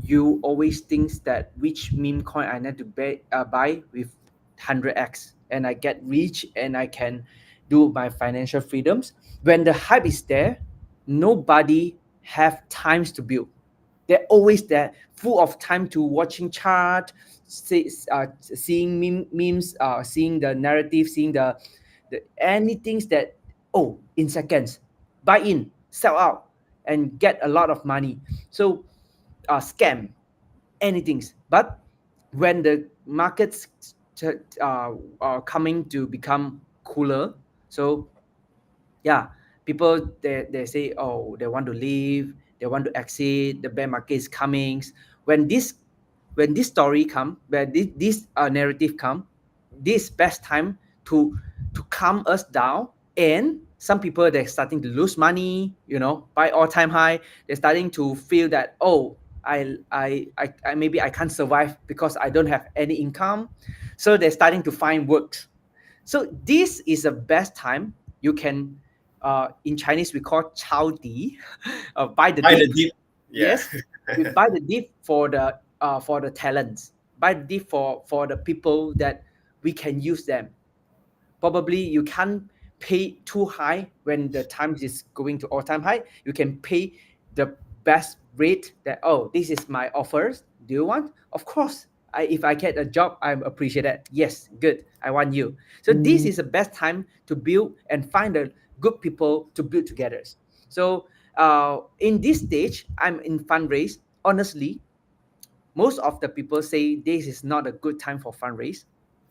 [SPEAKER 2] you always think that which meme coin I need to buy with 100x and I get rich and I can do my financial freedoms. When the hype is there, nobody have times to build. They're always there, full of time to watching chart, seeing memes, seeing the narrative, seeing the anything that in seconds, buy in, sell out, and get a lot of money. So scam anything. But when the markets are coming to become cooler, so yeah, people they say, oh, they want to leave, they want to exit, the bear market is coming. When this when this story come, when this narrative come, this best time to calm us down. And some people they're starting to lose money, by all-time high. They're starting to feel that, oh, I maybe I can't survive because I don't have any income. So they're starting to find work. So this is the best time you can, in Chinese we call chao di, buy the
[SPEAKER 1] Buy the
[SPEAKER 2] dip.
[SPEAKER 1] deep. Yeah.
[SPEAKER 2] Yes, we buy the dip for the talents, buy the dip for the people that we can use them. Probably you can't pay too high when the time is going to all time high. You can pay the best rate that, oh, this is my offers. Do you want? Of course. If I get a job, I appreciate that. Yes, good. I want you. So this is the best time to build and find the good people to build together. So in this stage, I'm in fundraise. Honestly, most of the people say this is not a good time for fundraise.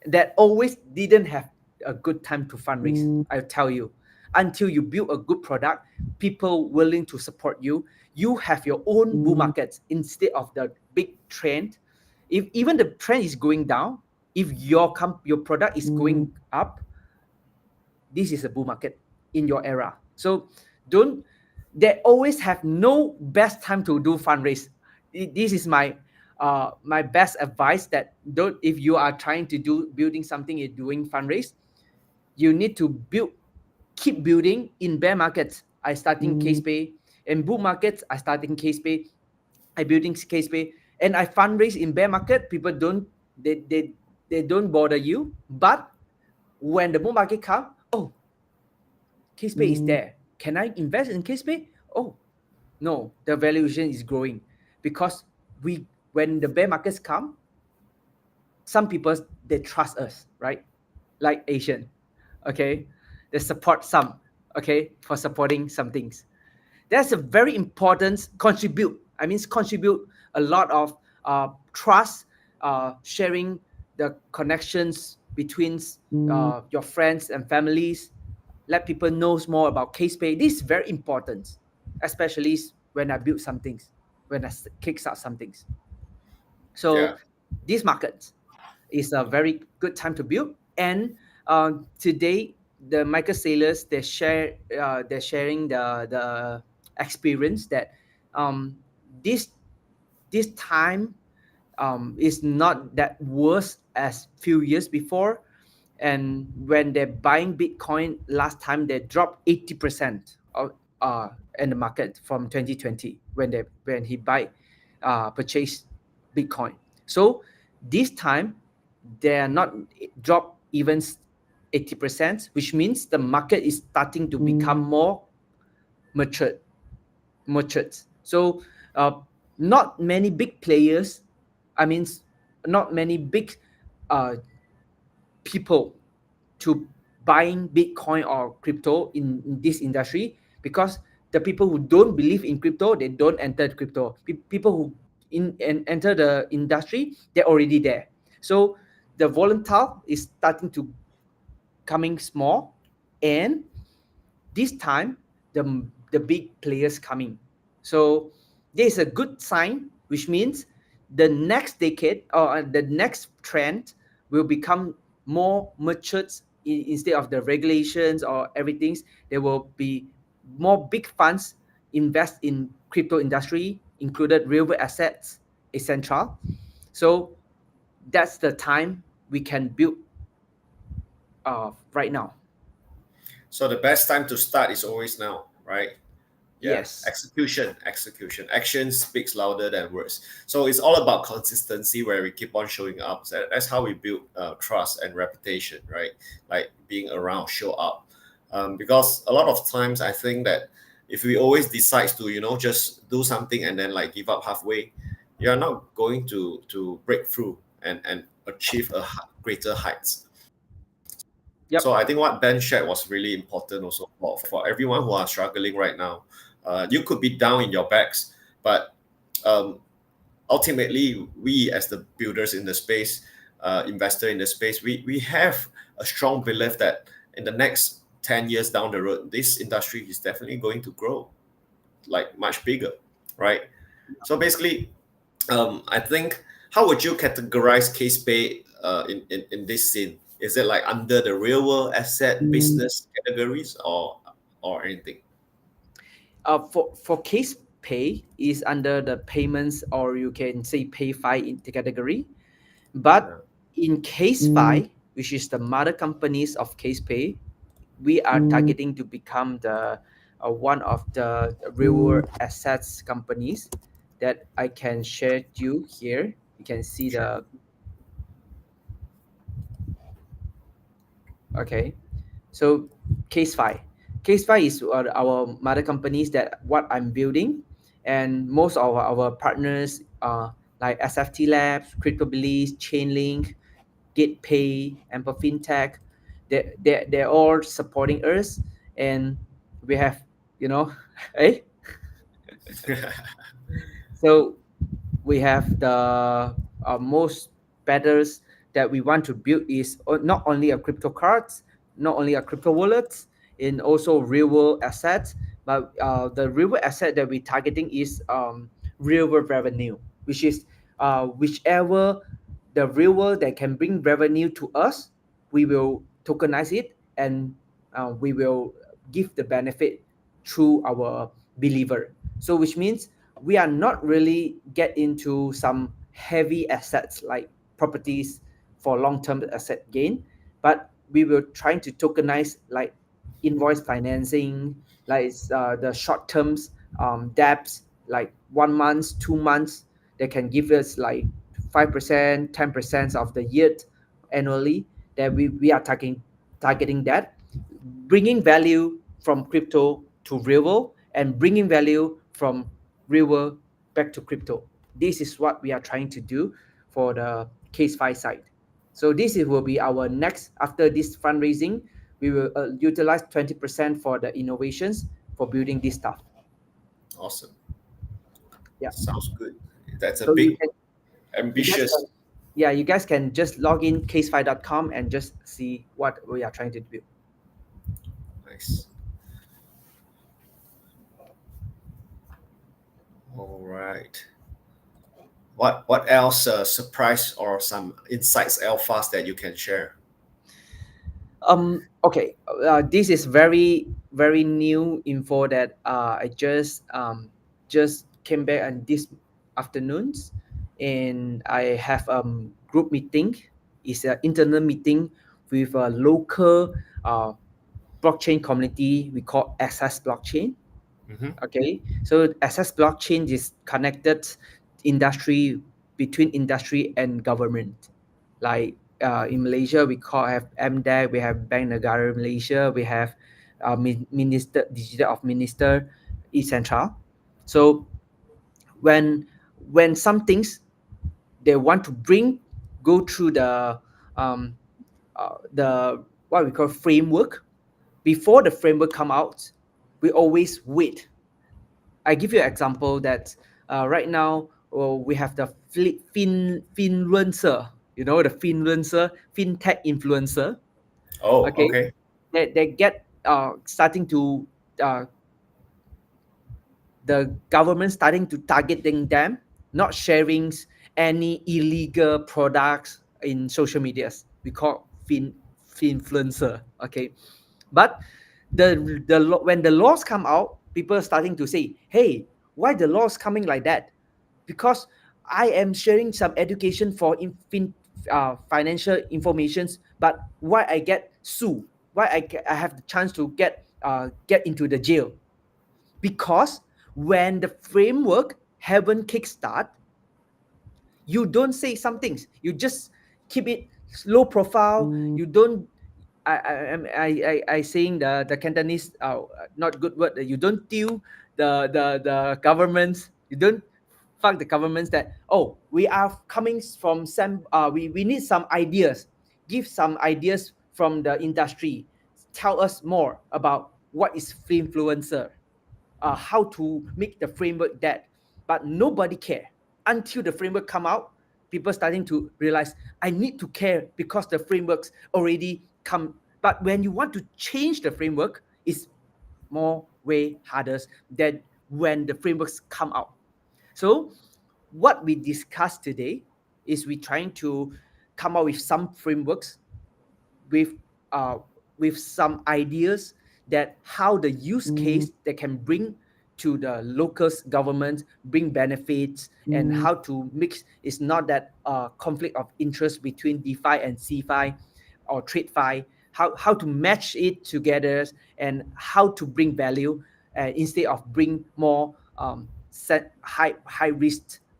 [SPEAKER 2] That always didn't have a good time to fundraise. I tell you, until you build a good product, people willing to support you, you have your own bull markets instead of the big trend. If even the trend is going down, if your product is going up, this is a bull market in your era. So don't they always have no best time to do fundraise. This is my best advice, that don't, if you are trying to do building something, you're doing fundraise, you need to keep building. In bear markets I starting KazePay, in bull markets I starting KazePay, I building KazePay, and I fundraise in bear market. People don't, they don't bother you. But when the bull market come, oh, KazePay is there. Can I invest in KazePay? Oh, no, the valuation is growing because we when the bear markets come, some people they trust us, right? Like Asian, okay, they support some, okay, for supporting some things. That's a very important contribute. I mean, contribute a lot of trust, sharing the connections between your friends and families. Let people knows more about KazePay. This is very important, especially when I build some things, when I kickstart some things. So
[SPEAKER 1] Yeah.
[SPEAKER 2] this market is a very good time to build. And today, the micro sailors they're sharing the experience that um, this this time is not that worse as few years before. And when they're buying Bitcoin last time, they dropped 80% of, in the market from 2020 when he purchased Bitcoin. So this time they are not dropped even 80%, which means the market is starting to become more matured. Matured. So uh, not many big players. I mean, not many big uh, people to buying Bitcoin or crypto in this industry, because the people who don't believe in crypto, they don't enter crypto. People who enter the industry, they're already there. So the volatile is starting to coming small, and this time the big players coming. So there is a good sign, which means the next decade or the next trend will become more matured. Instead of the regulations or everything, there will be more big funds invest in crypto industry, included real assets, etc. So that's the time we can build right now.
[SPEAKER 1] So the best time to start is always now, right? Yeah,
[SPEAKER 2] Yes.
[SPEAKER 1] execution. Action speaks louder than words. So it's all about consistency, where we keep on showing up. So that's how we build trust and reputation, right? Like being around, show up. Because a lot of times I think that if we always decide to, just do something and then like give up halfway, you're not going to break through and achieve greater heights. So
[SPEAKER 2] Yep.
[SPEAKER 1] I think what Ben shared was really important also for everyone who are struggling right now. You could be down in your backs, but um, ultimately, we as the builders in the space, investor in the space, we have a strong belief that in the next 10 years down the road, this industry is definitely going to grow like much bigger, right? So basically, I think, how would you categorize case pay in this scene? Is it like under the real world asset business categories or anything?
[SPEAKER 2] For case pay is under the payments, or you can say pay file in the category. But
[SPEAKER 1] Yeah.
[SPEAKER 2] in case file, which is the mother companies of case pay, we are targeting to become the one of the real assets companies that I can share to you here. You can see
[SPEAKER 1] Sure.
[SPEAKER 2] the okay. So Casefy, Casefy is our mother companies that what I'm building, and most of our partners like SFT Labs, CryptoBellies, Chainlink, GatePay, Ample FinTech. They're all supporting us, and we have eh? So we have the most batters that we want to build is not only a crypto cards, not only a crypto wallets, and also real world assets. But the real world asset that we're targeting is real world revenue, which is whichever the real world that can bring revenue to us, we will tokenize it, and we will give the benefit through our believer. So which means we are not really get into some heavy assets like properties for long-term asset gain, but we will trying to tokenize like invoice financing, like the short terms debts, like 1 month, 2 months. They can give us like 5%, 10% of the yield annually that we are targeting. targeting that, bringing value from crypto to real world and bringing value from real world back to crypto. This is what we are trying to do for the CazePay side. So will be our next, after this fundraising, we will utilize 20% for the innovations for building this stuff.
[SPEAKER 1] Awesome.
[SPEAKER 2] Yeah.
[SPEAKER 1] Sounds good. That's a
[SPEAKER 2] So
[SPEAKER 1] big,
[SPEAKER 2] you guys can,
[SPEAKER 1] ambitious.
[SPEAKER 2] yeah, you guys can just log in casefy.com and just see what we are trying to do.
[SPEAKER 1] Nice. All right. What else surprise or some insights alphas that you can share?
[SPEAKER 2] Okay, this is very new info that I just came back on this afternoons, and I have group meeting. It's an internal meeting with a local blockchain community we call Access Blockchain.
[SPEAKER 1] Mm-hmm.
[SPEAKER 2] Okay, so Access Blockchain is connected industry, between industry and government. Like in Malaysia, we call have MDEC, we have Bank Negara Malaysia, we have Minister Digital of Minister, etc. So when some things they want to bring, go through um, the what we call framework. Before the framework come out, we always wait. I give you an example that right now we have the finfluencer, the finfluencer, fintech influencer.
[SPEAKER 1] Oh,
[SPEAKER 2] Okay,
[SPEAKER 1] okay.
[SPEAKER 2] they get starting to uh, the government starting to targeting them, not sharing any illegal products in social medias. We call finfluencer. Okay, but when the laws come out, people are starting to say, hey, why the laws coming like that? Because I am sharing some education for financial informations, but why I get sued? Why I have the chance to get into the jail? Because when the framework haven't kickstart, you don't say some things. You just keep it low profile. You don't. I saying the Cantonese not good word. You don't deal the governments. You don't fuck the governments that, oh, we are coming from some we need some ideas. Give some ideas from the industry. Tell us more about what is influencer, how to make the framework that, but nobody care until the framework come out. People starting to realize I need to care because the frameworks already come. But when you want to change the framework, it's more way harder than when the frameworks come out. So what we discussed today is we trying to come up with some frameworks with uh, with some ideas that how the use case that can bring to the local government, bring benefits, and how to mix. It's not that conflict of interest between DeFi and CeFi or TradeFi. How to match it together and how to bring value instead of bring more set high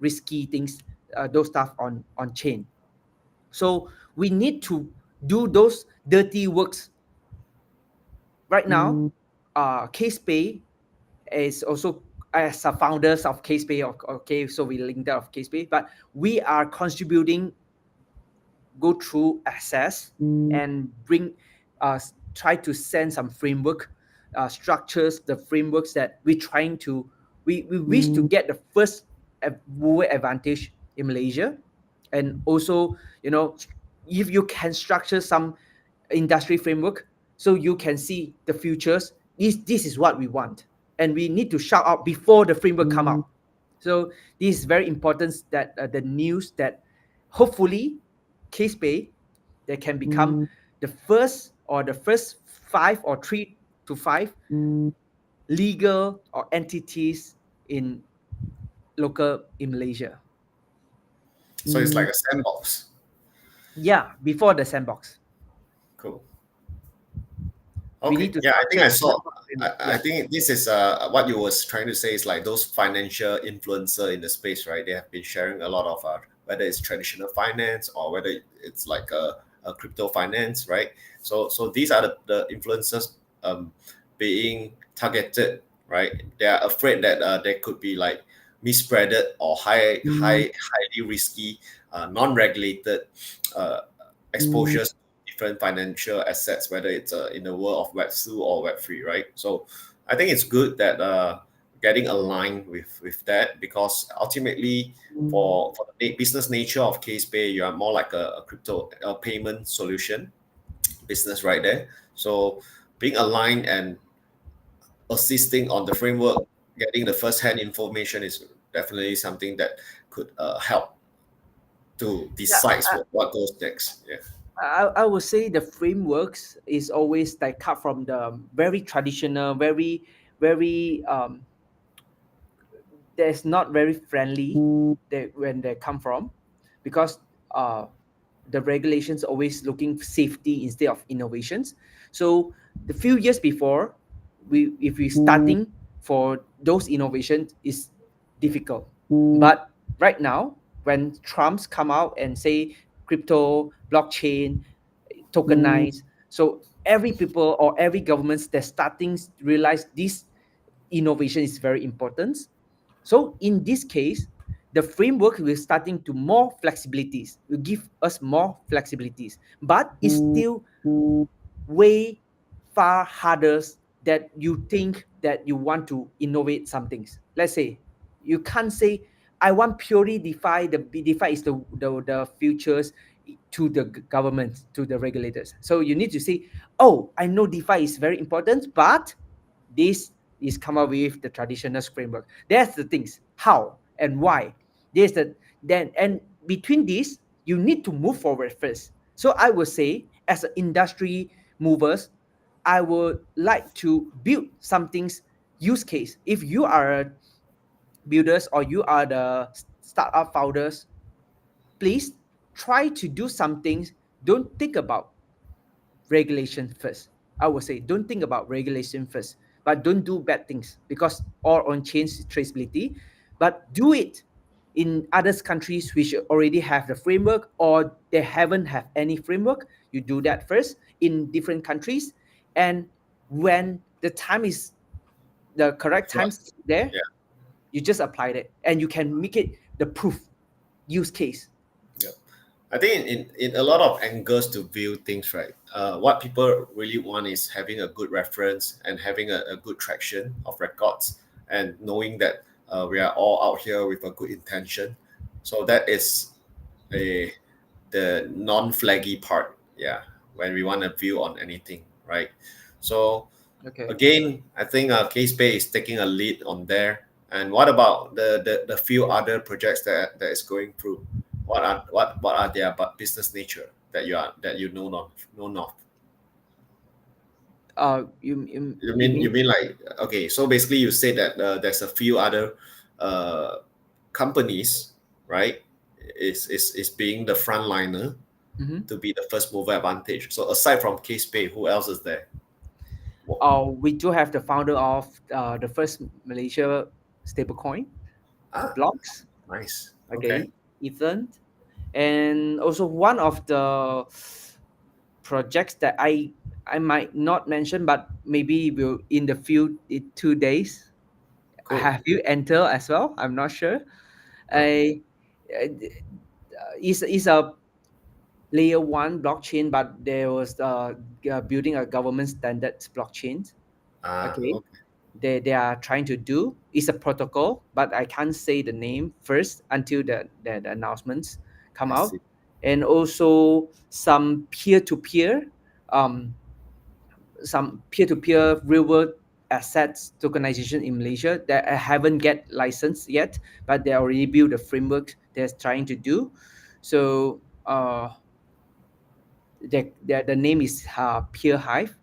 [SPEAKER 2] risky things, those stuff on chain. So we need to do those dirty works right now. CazePay is also as a founders of CazePay. Okay, so we linked that of CazePay, but we are contributing, go through access and bring try to send some framework structures, the frameworks that we're trying to we wish to get the first mover advantage in Malaysia. And also, if you can structure some industry framework, so you can see the futures, this is what we want, and we need to shout out before the framework come out. So this is very important, that the news that hopefully CazePay that can become the first 5 or 3 to 5 legal or entities in local in Malaysia.
[SPEAKER 1] So it's like a sandbox.
[SPEAKER 2] Yeah, before the sandbox,
[SPEAKER 1] Cool.
[SPEAKER 2] we
[SPEAKER 1] Okay.
[SPEAKER 2] need to
[SPEAKER 1] Yeah, I think
[SPEAKER 2] structure
[SPEAKER 1] I
[SPEAKER 2] the
[SPEAKER 1] saw.
[SPEAKER 2] sandbox
[SPEAKER 1] I
[SPEAKER 2] yeah.
[SPEAKER 1] think this is what you was trying to say is like those financial influencer in the space, right? They have been sharing a lot of whether it's traditional finance or whether it's like a crypto finance, right? So these are the influencers being targeted, right? They are afraid that they could be like misspreaded or highly risky, non-regulated uh, exposures to different financial assets, whether it's in the world of Web2 or Web3, right? So I think it's good that getting aligned with that, because ultimately for the business nature of KazePay, you are more like a crypto payment solution business right there. So being aligned and assisting on the framework, getting the first-hand information is definitely something that could help to
[SPEAKER 2] Yeah,
[SPEAKER 1] decide what goes next. Yeah.
[SPEAKER 2] I would say the frameworks is always like cut from the very traditional, very that's not very friendly they, when they come from, because uh, the regulations always looking for safety instead of innovations. So the few years before, we if we starting for those innovations is difficult, but right now when Trump's come out and say crypto blockchain tokenize, so every people or every governments they're starting to realize this innovation is very important. So in this case, the framework will starting to more flexibilities, will give us more flexibilities, but it's still way far harder that you think that you want to innovate some things. Let's say you can't say I want purely DeFi. The DeFi is the futures to the government, to the regulators. So you need to say, oh, I know DeFi is very important, but this is come up with the traditional framework. That's the things how and why. There's the then and between these you need to move forward first. So I would say as an industry movers, I would like to build some things use case. If you are builders or you are the startup founders, please try to do some things. Don't think about regulation first. I would say don't think about regulation first, but don't do bad things because all on change traceability. But do it in other countries which already have the framework or they haven't have any framework. You do that first in different countries, and when the time is the correct
[SPEAKER 1] Right.
[SPEAKER 2] times there,
[SPEAKER 1] Yeah.
[SPEAKER 2] you just apply it and you can make it the proof use case.
[SPEAKER 1] Yeah. I think in a lot of angles to view things, right? What people really want is having a good reference and having a good traction of records, and knowing that we are all out here with a good intention. So that is a the non-flaggy part. Yeah, when we want to view on anything, right? So
[SPEAKER 2] Okay.
[SPEAKER 1] again, I think KazePay is taking a lead on there. And what about the few other projects that is going through? What are their business nature that you know of?
[SPEAKER 2] You
[SPEAKER 1] You
[SPEAKER 2] mean
[SPEAKER 1] mean like, okay? So basically, you say that there's a few other uh, companies, right? Is being the frontliner
[SPEAKER 2] mm-hmm.
[SPEAKER 1] to be the first mover advantage. So aside from KazePay, who else is there? Wha-
[SPEAKER 2] We do have the founder of the first Malaysia stablecoin,
[SPEAKER 1] Ah,
[SPEAKER 2] Blocks.
[SPEAKER 1] nice. Okay.
[SPEAKER 2] Okay, Ethan, and also one of the projects that I might not mention, but maybe will in the few 2 days.
[SPEAKER 1] Cool.
[SPEAKER 2] Have you enter as well? I'm not sure.
[SPEAKER 1] No.
[SPEAKER 2] I is a layer one blockchain, but there was building a government standards blockchain.
[SPEAKER 1] Ah,
[SPEAKER 2] Okay,
[SPEAKER 1] okay.
[SPEAKER 2] they are trying to do is a protocol, but I can't say the name first until the announcements come
[SPEAKER 1] I
[SPEAKER 2] out.
[SPEAKER 1] see.
[SPEAKER 2] And also some peer-to-peer, um, some peer-to-peer real world assets tokenization in Malaysia that I haven't get licensed yet, but they already built a framework they're trying to do. So the name is Peer Hive.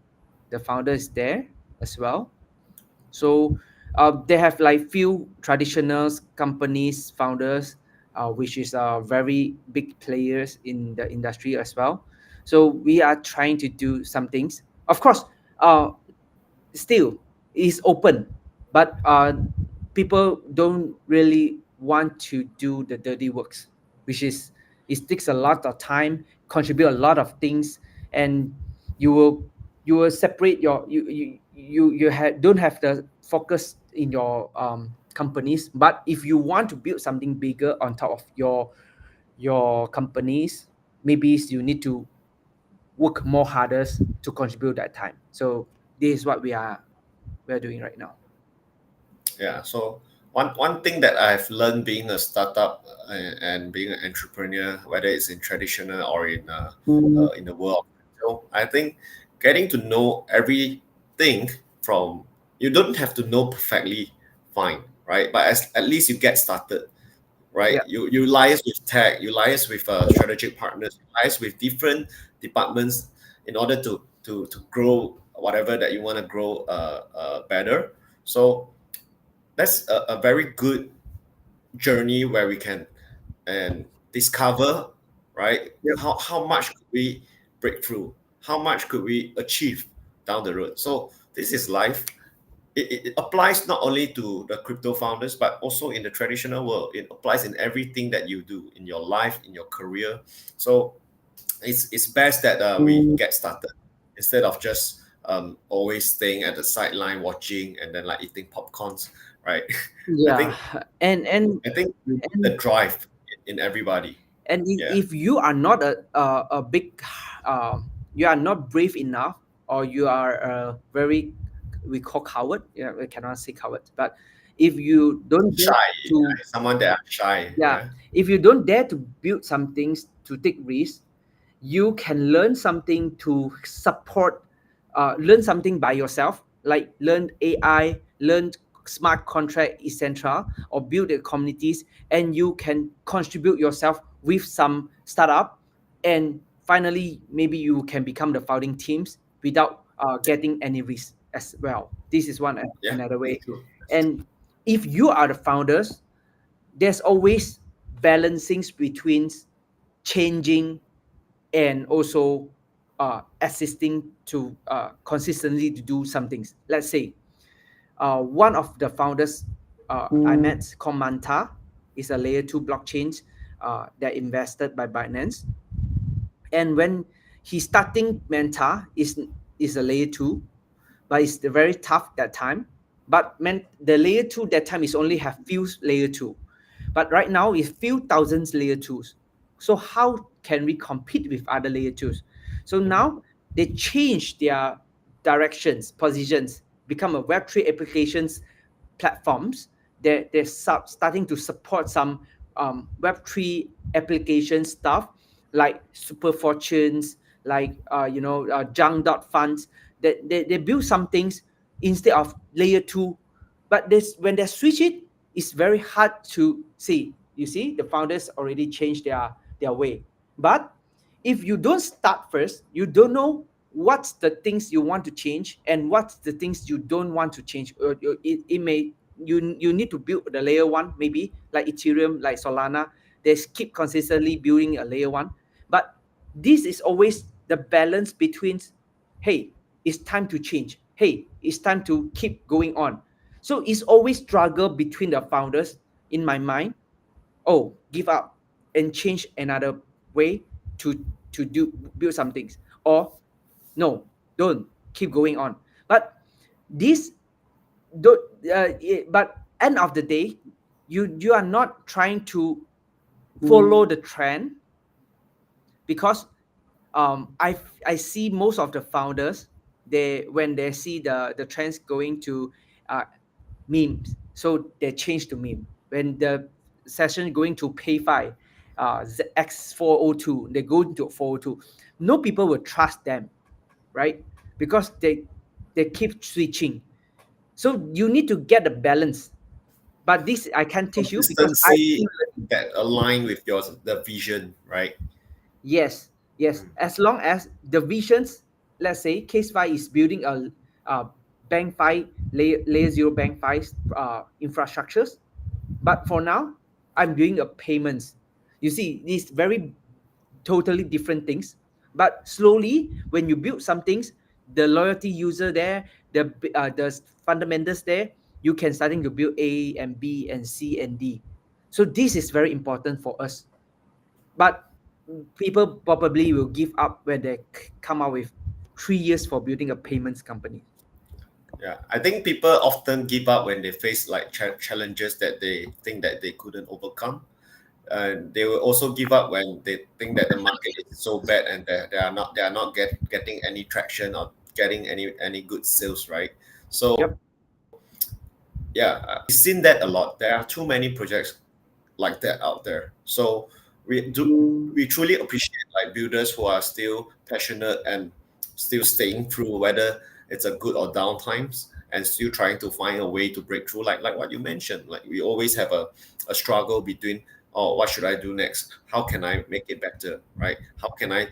[SPEAKER 2] The founder is there as well. So they have like few traditional companies founders, which is very big players in the industry as well. So we are trying to do some things. Of course, uh, still is open, but people don't really want to do the dirty works, which is It takes a lot of time, contribute a lot of things, and you will you will separate your don't have the focus in your companies. But if you want to build something bigger on top of your companies, maybe you need to work more harder to contribute that time. So this is what we are doing right now.
[SPEAKER 1] Yeah. So one thing that I've learned being a startup and being an entrepreneur, whether it's in traditional or in the world, so I think getting to know everything from you don't have to know perfectly fine, right? But at least you get started, right?
[SPEAKER 2] Yeah.
[SPEAKER 1] You liaise with tech, you liaise with strategic partners, you liaise with different departments in order to grow whatever that you want to grow better. So that's a very good journey where we can and discover, right,
[SPEAKER 2] Yep.
[SPEAKER 1] how much could we break through, how much could we achieve down the road. So this is life. It applies not only to the crypto founders but also in the traditional world. It applies in everything that you do in your life, in your career. So it's best that we get started instead of just always staying at the sideline watching and then like eating popcorns, right? I
[SPEAKER 2] Yeah.
[SPEAKER 1] think
[SPEAKER 2] and and
[SPEAKER 1] I think we need the
[SPEAKER 2] and
[SPEAKER 1] drive in everybody. Yeah.
[SPEAKER 2] if you are not a big you are not brave enough, or you are very, we call coward, yeah, we cannot say coward, but if you don't dare
[SPEAKER 1] Shy.
[SPEAKER 2] to,
[SPEAKER 1] Someone that are shy.
[SPEAKER 2] yeah,
[SPEAKER 1] Yeah.
[SPEAKER 2] if you don't dare to build some things, to take risks, you can learn something to support, learn something by yourself, like learn AI, learn smart contract, etc., or build the communities, and you can contribute yourself with some startup, and finally maybe you can become the founding teams without getting any risk as well. This is one
[SPEAKER 1] Yeah,
[SPEAKER 2] another
[SPEAKER 1] that's
[SPEAKER 2] way.
[SPEAKER 1] true. That's true.
[SPEAKER 2] And if you are the founders, there's always balancing between changing and also assisting to consistently to do some things. Let's say one of the founders I met called Manta is a layer 2 blockchain that invested by Binance. And when he starting Manta is a layer 2, but it's very tough that time. But the layer 2 that time is only have few layer 2, but right now it's few thousands layer 2s. So how can we compete with other layer 2s? So
[SPEAKER 1] Mhm.
[SPEAKER 2] now they change their directions, positions, become a web3 applications platforms. They're starting to support some web3 application stuff, like super fortunes, like junk funds. They build some things instead of layer 2. But this, when they switch it, it's very hard to see. You see, the founders already changed their way. But if you don't start first, you don't know what's the things you want to change and what's the things you don't want to change. It may, you need to build the layer 1, maybe like Ethereum, like Solana. They keep consistently building a layer 1. But this is always the balance between, hey, it's time to change, hey, it's time to keep going on. So it's always struggle between the founders, in my mind. Oh, give up and change another way to do build some things, or no, don't, keep going on. But this don't but end of the day, you are not trying to follow the trend, because I see most of the founders, they, when they see the trends going to uh, memes, so they change to meme. When the session going to pay X402, they go into 402. No people will trust them, right? Because they keep switching. So you need to get the balance. But this I can't teach you because I
[SPEAKER 1] Consistency
[SPEAKER 2] still learning.
[SPEAKER 1] that align with your the vision, right?
[SPEAKER 2] Yes, yes.
[SPEAKER 1] Mm.
[SPEAKER 2] As long as the visions, let's say Case Five is building a bank five layer zero bank five infrastructures, but for now I'm doing a payments. You see, these very totally different things. But slowly, when you build some things, the loyalty user there, the fundamentals there, you can starting to build A and B and C and D. So this is very important for us. But people probably will give up when they come out with 3 years for building a payments company.
[SPEAKER 1] Yeah, I think people often give up when they face like challenges that they think that they couldn't overcome. They will also give up when they think that the market is so bad and they are not getting any traction or getting any good sales, right? So
[SPEAKER 2] Yep.
[SPEAKER 1] yeah, we've seen that a lot. There are too many projects like that out there. So we truly appreciate like builders who are still passionate and still staying through whether it's a good or down times and still trying to find a way to break through like what you mentioned. Like we always have a struggle between, oh, what should I do next? How can I make it better? Right? How can I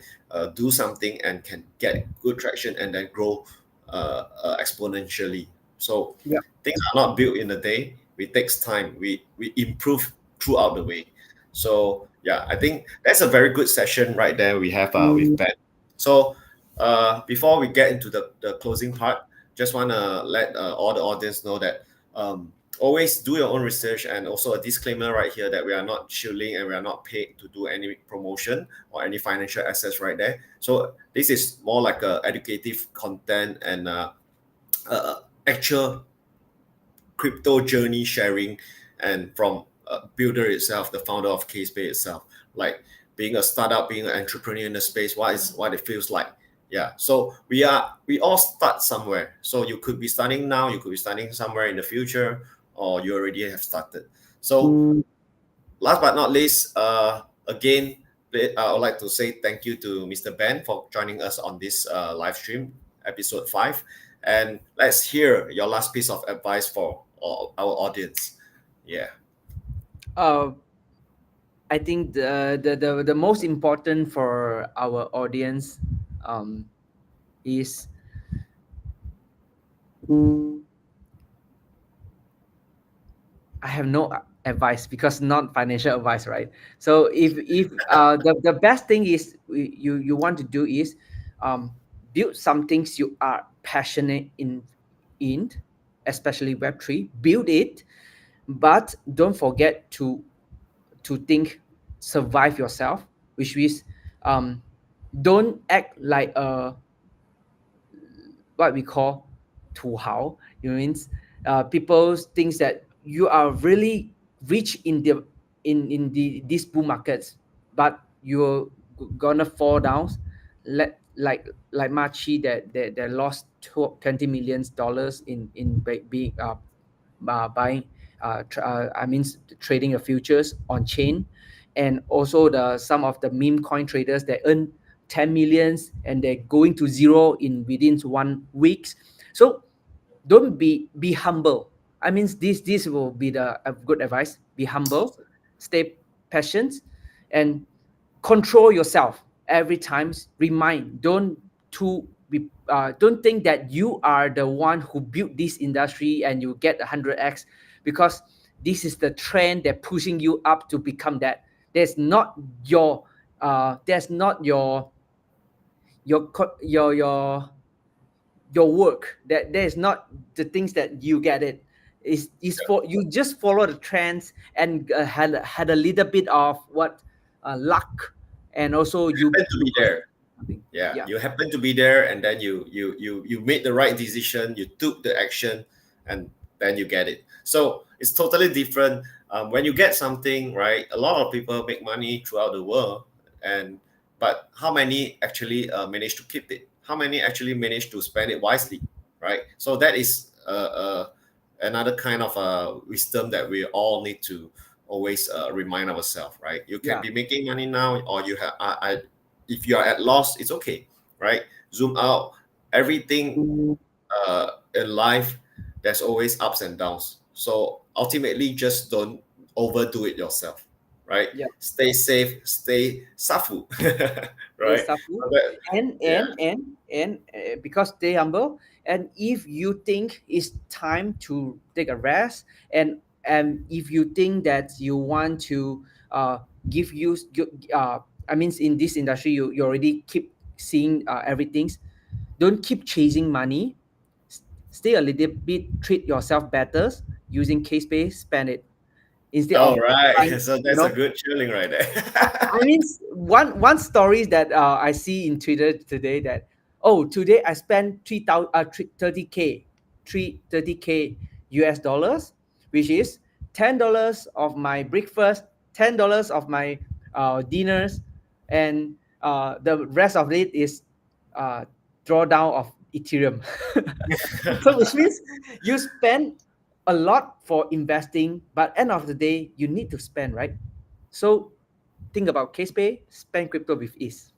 [SPEAKER 1] do something and can get good traction and then grow exponentially? So
[SPEAKER 2] Yep.
[SPEAKER 1] things are not built in a day. It takes time. We improve throughout the way. So yeah, I think that's a very good session right there we have with Ben. So before we get into the closing part, just want to let all the audience know that always do your own research, and also a disclaimer right here that we are not shilling and we are not paid to do any promotion or any financial assets right there. So this is more like a educative content and actual crypto journey sharing, and from builder itself, the founder of KazePay itself, like being a startup, being an entrepreneur in the space, what it feels like. Yeah, so we all start somewhere. So you could be starting now, you could be starting somewhere in the future, or you already have started. So last but not least, again, I would like to say thank you to Mr. Ben for joining us on this live stream, episode 5. And let's hear your last piece of advice for our audience. Yeah.
[SPEAKER 2] Uh, I think the most important for our audience um, is I have no advice because not financial advice, right? So if the best thing is you want to do is um, build some things you are passionate in, especially Web3. Build it, but don't forget to think survive yourself, which is um, don't act like a what we call 土豪. You means people thinks that you are really rich in the these bull markets, but you're gonna fall down. Like Machi that lost $20 million in being buying I mean trading the futures on chain, and also the some of the meme coin traders that earn 10 millions and they're going to zero in within 1 week. So don't be humble. I mean this will be the a good advice. Be humble, stay patient, and control yourself every time. Remind, don't think that you are the one who built this industry and you get 100x, because this is the trend that pushing you up to become that. There's not your there's not your work, that there's not the things that you get it. Is for you just follow the trends and had a little bit of what luck, and also
[SPEAKER 1] Happen to
[SPEAKER 2] you
[SPEAKER 1] be there.
[SPEAKER 2] something.
[SPEAKER 1] Yeah,
[SPEAKER 2] Yeah.
[SPEAKER 1] you happen to be there, and then you made the right decision, you took the action, and then you get it. So it's totally different. When you get something right, a lot of people make money throughout the world, and but how many actually manage to keep it? How many actually manage to spend it wisely, right? So that is another kind of wisdom that we all need to always remind ourselves, right? You can
[SPEAKER 2] Yeah.
[SPEAKER 1] be making money now, or you have if you are at loss, it's okay, right? Zoom out. Everything in life, there's always ups and downs. So ultimately, just don't overdo it yourself, right?
[SPEAKER 2] Yeah.
[SPEAKER 1] Stay safe, stay safu,
[SPEAKER 2] They
[SPEAKER 1] right?
[SPEAKER 2] suffer.
[SPEAKER 1] So that,
[SPEAKER 2] and
[SPEAKER 1] yeah,
[SPEAKER 2] and and and because they humble, and if you think it's time to take a rest, and if you think that you want to give you I mean in this industry you already keep seeing everything, don't keep chasing money. Stay a little bit, treat yourself better using case base, spend it. instead
[SPEAKER 1] Oh,
[SPEAKER 2] of
[SPEAKER 1] right.
[SPEAKER 2] buying,
[SPEAKER 1] So
[SPEAKER 2] you
[SPEAKER 1] that's a
[SPEAKER 2] know.
[SPEAKER 1] good chilling right there.
[SPEAKER 2] I mean, one story that I see in Twitter today that, oh, today I spent 30K, 30K US dollars, which is $10 of my breakfast, $10 of my dinners, and the rest of it is uh, drawdown of Ethereum. So which means you spend a lot for investing, but end of the day you need to spend, right? So think about KazePay, spend crypto with ease.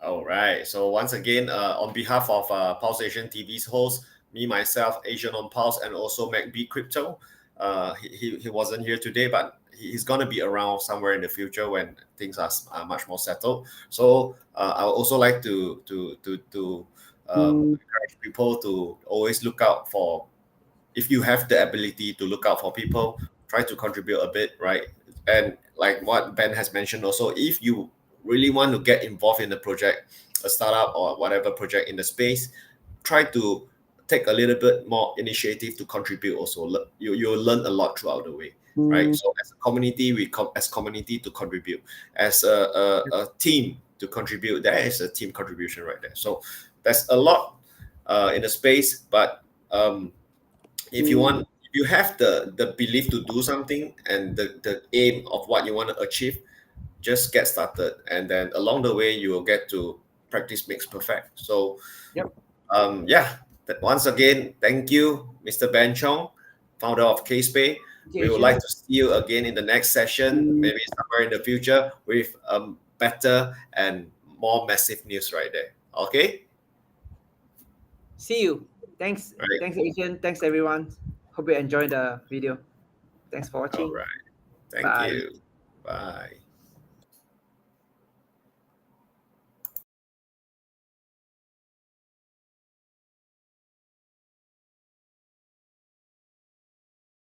[SPEAKER 1] All right. So once again, on behalf of Pulse Asian TV's host, me myself, AsianOnPulse, and also MacB Crypto, he wasn't here today, but he's gonna be around somewhere in the future when things are much more settled. So I would also like to encourage people to always look out for, if you have the ability to look out for people, try to contribute a bit, right? And like what Ben has mentioned also, if you really want to get involved in the project, a startup or whatever project in the space, try to take a little bit more initiative to contribute also. You'll learn a lot throughout the way, right?
[SPEAKER 2] Mm,
[SPEAKER 1] So as a community, we come as community to contribute, as a team to contribute. There is a team contribution right there. So there's a lot in the space, but if you
[SPEAKER 2] mm,
[SPEAKER 1] want, if you have the belief to do something and the aim of what you want to achieve, just get started, and then along the way you will get to practice makes perfect. So
[SPEAKER 2] yep.
[SPEAKER 1] yeah, once again, thank you, Mr. Ben Choong, founder of KazePay.
[SPEAKER 2] Okay,
[SPEAKER 1] We would
[SPEAKER 2] Asian.
[SPEAKER 1] like to see you again in the next session,
[SPEAKER 2] Mm,
[SPEAKER 1] maybe somewhere in the future, with better and more massive news right there. Okay.
[SPEAKER 2] see you. Thanks.
[SPEAKER 1] Right.
[SPEAKER 2] Thanks, Asian. Thanks, everyone. Hope you enjoyed the video. Thanks for
[SPEAKER 1] All
[SPEAKER 2] watching.
[SPEAKER 1] right. Thank
[SPEAKER 2] Bye.
[SPEAKER 1] you. Bye.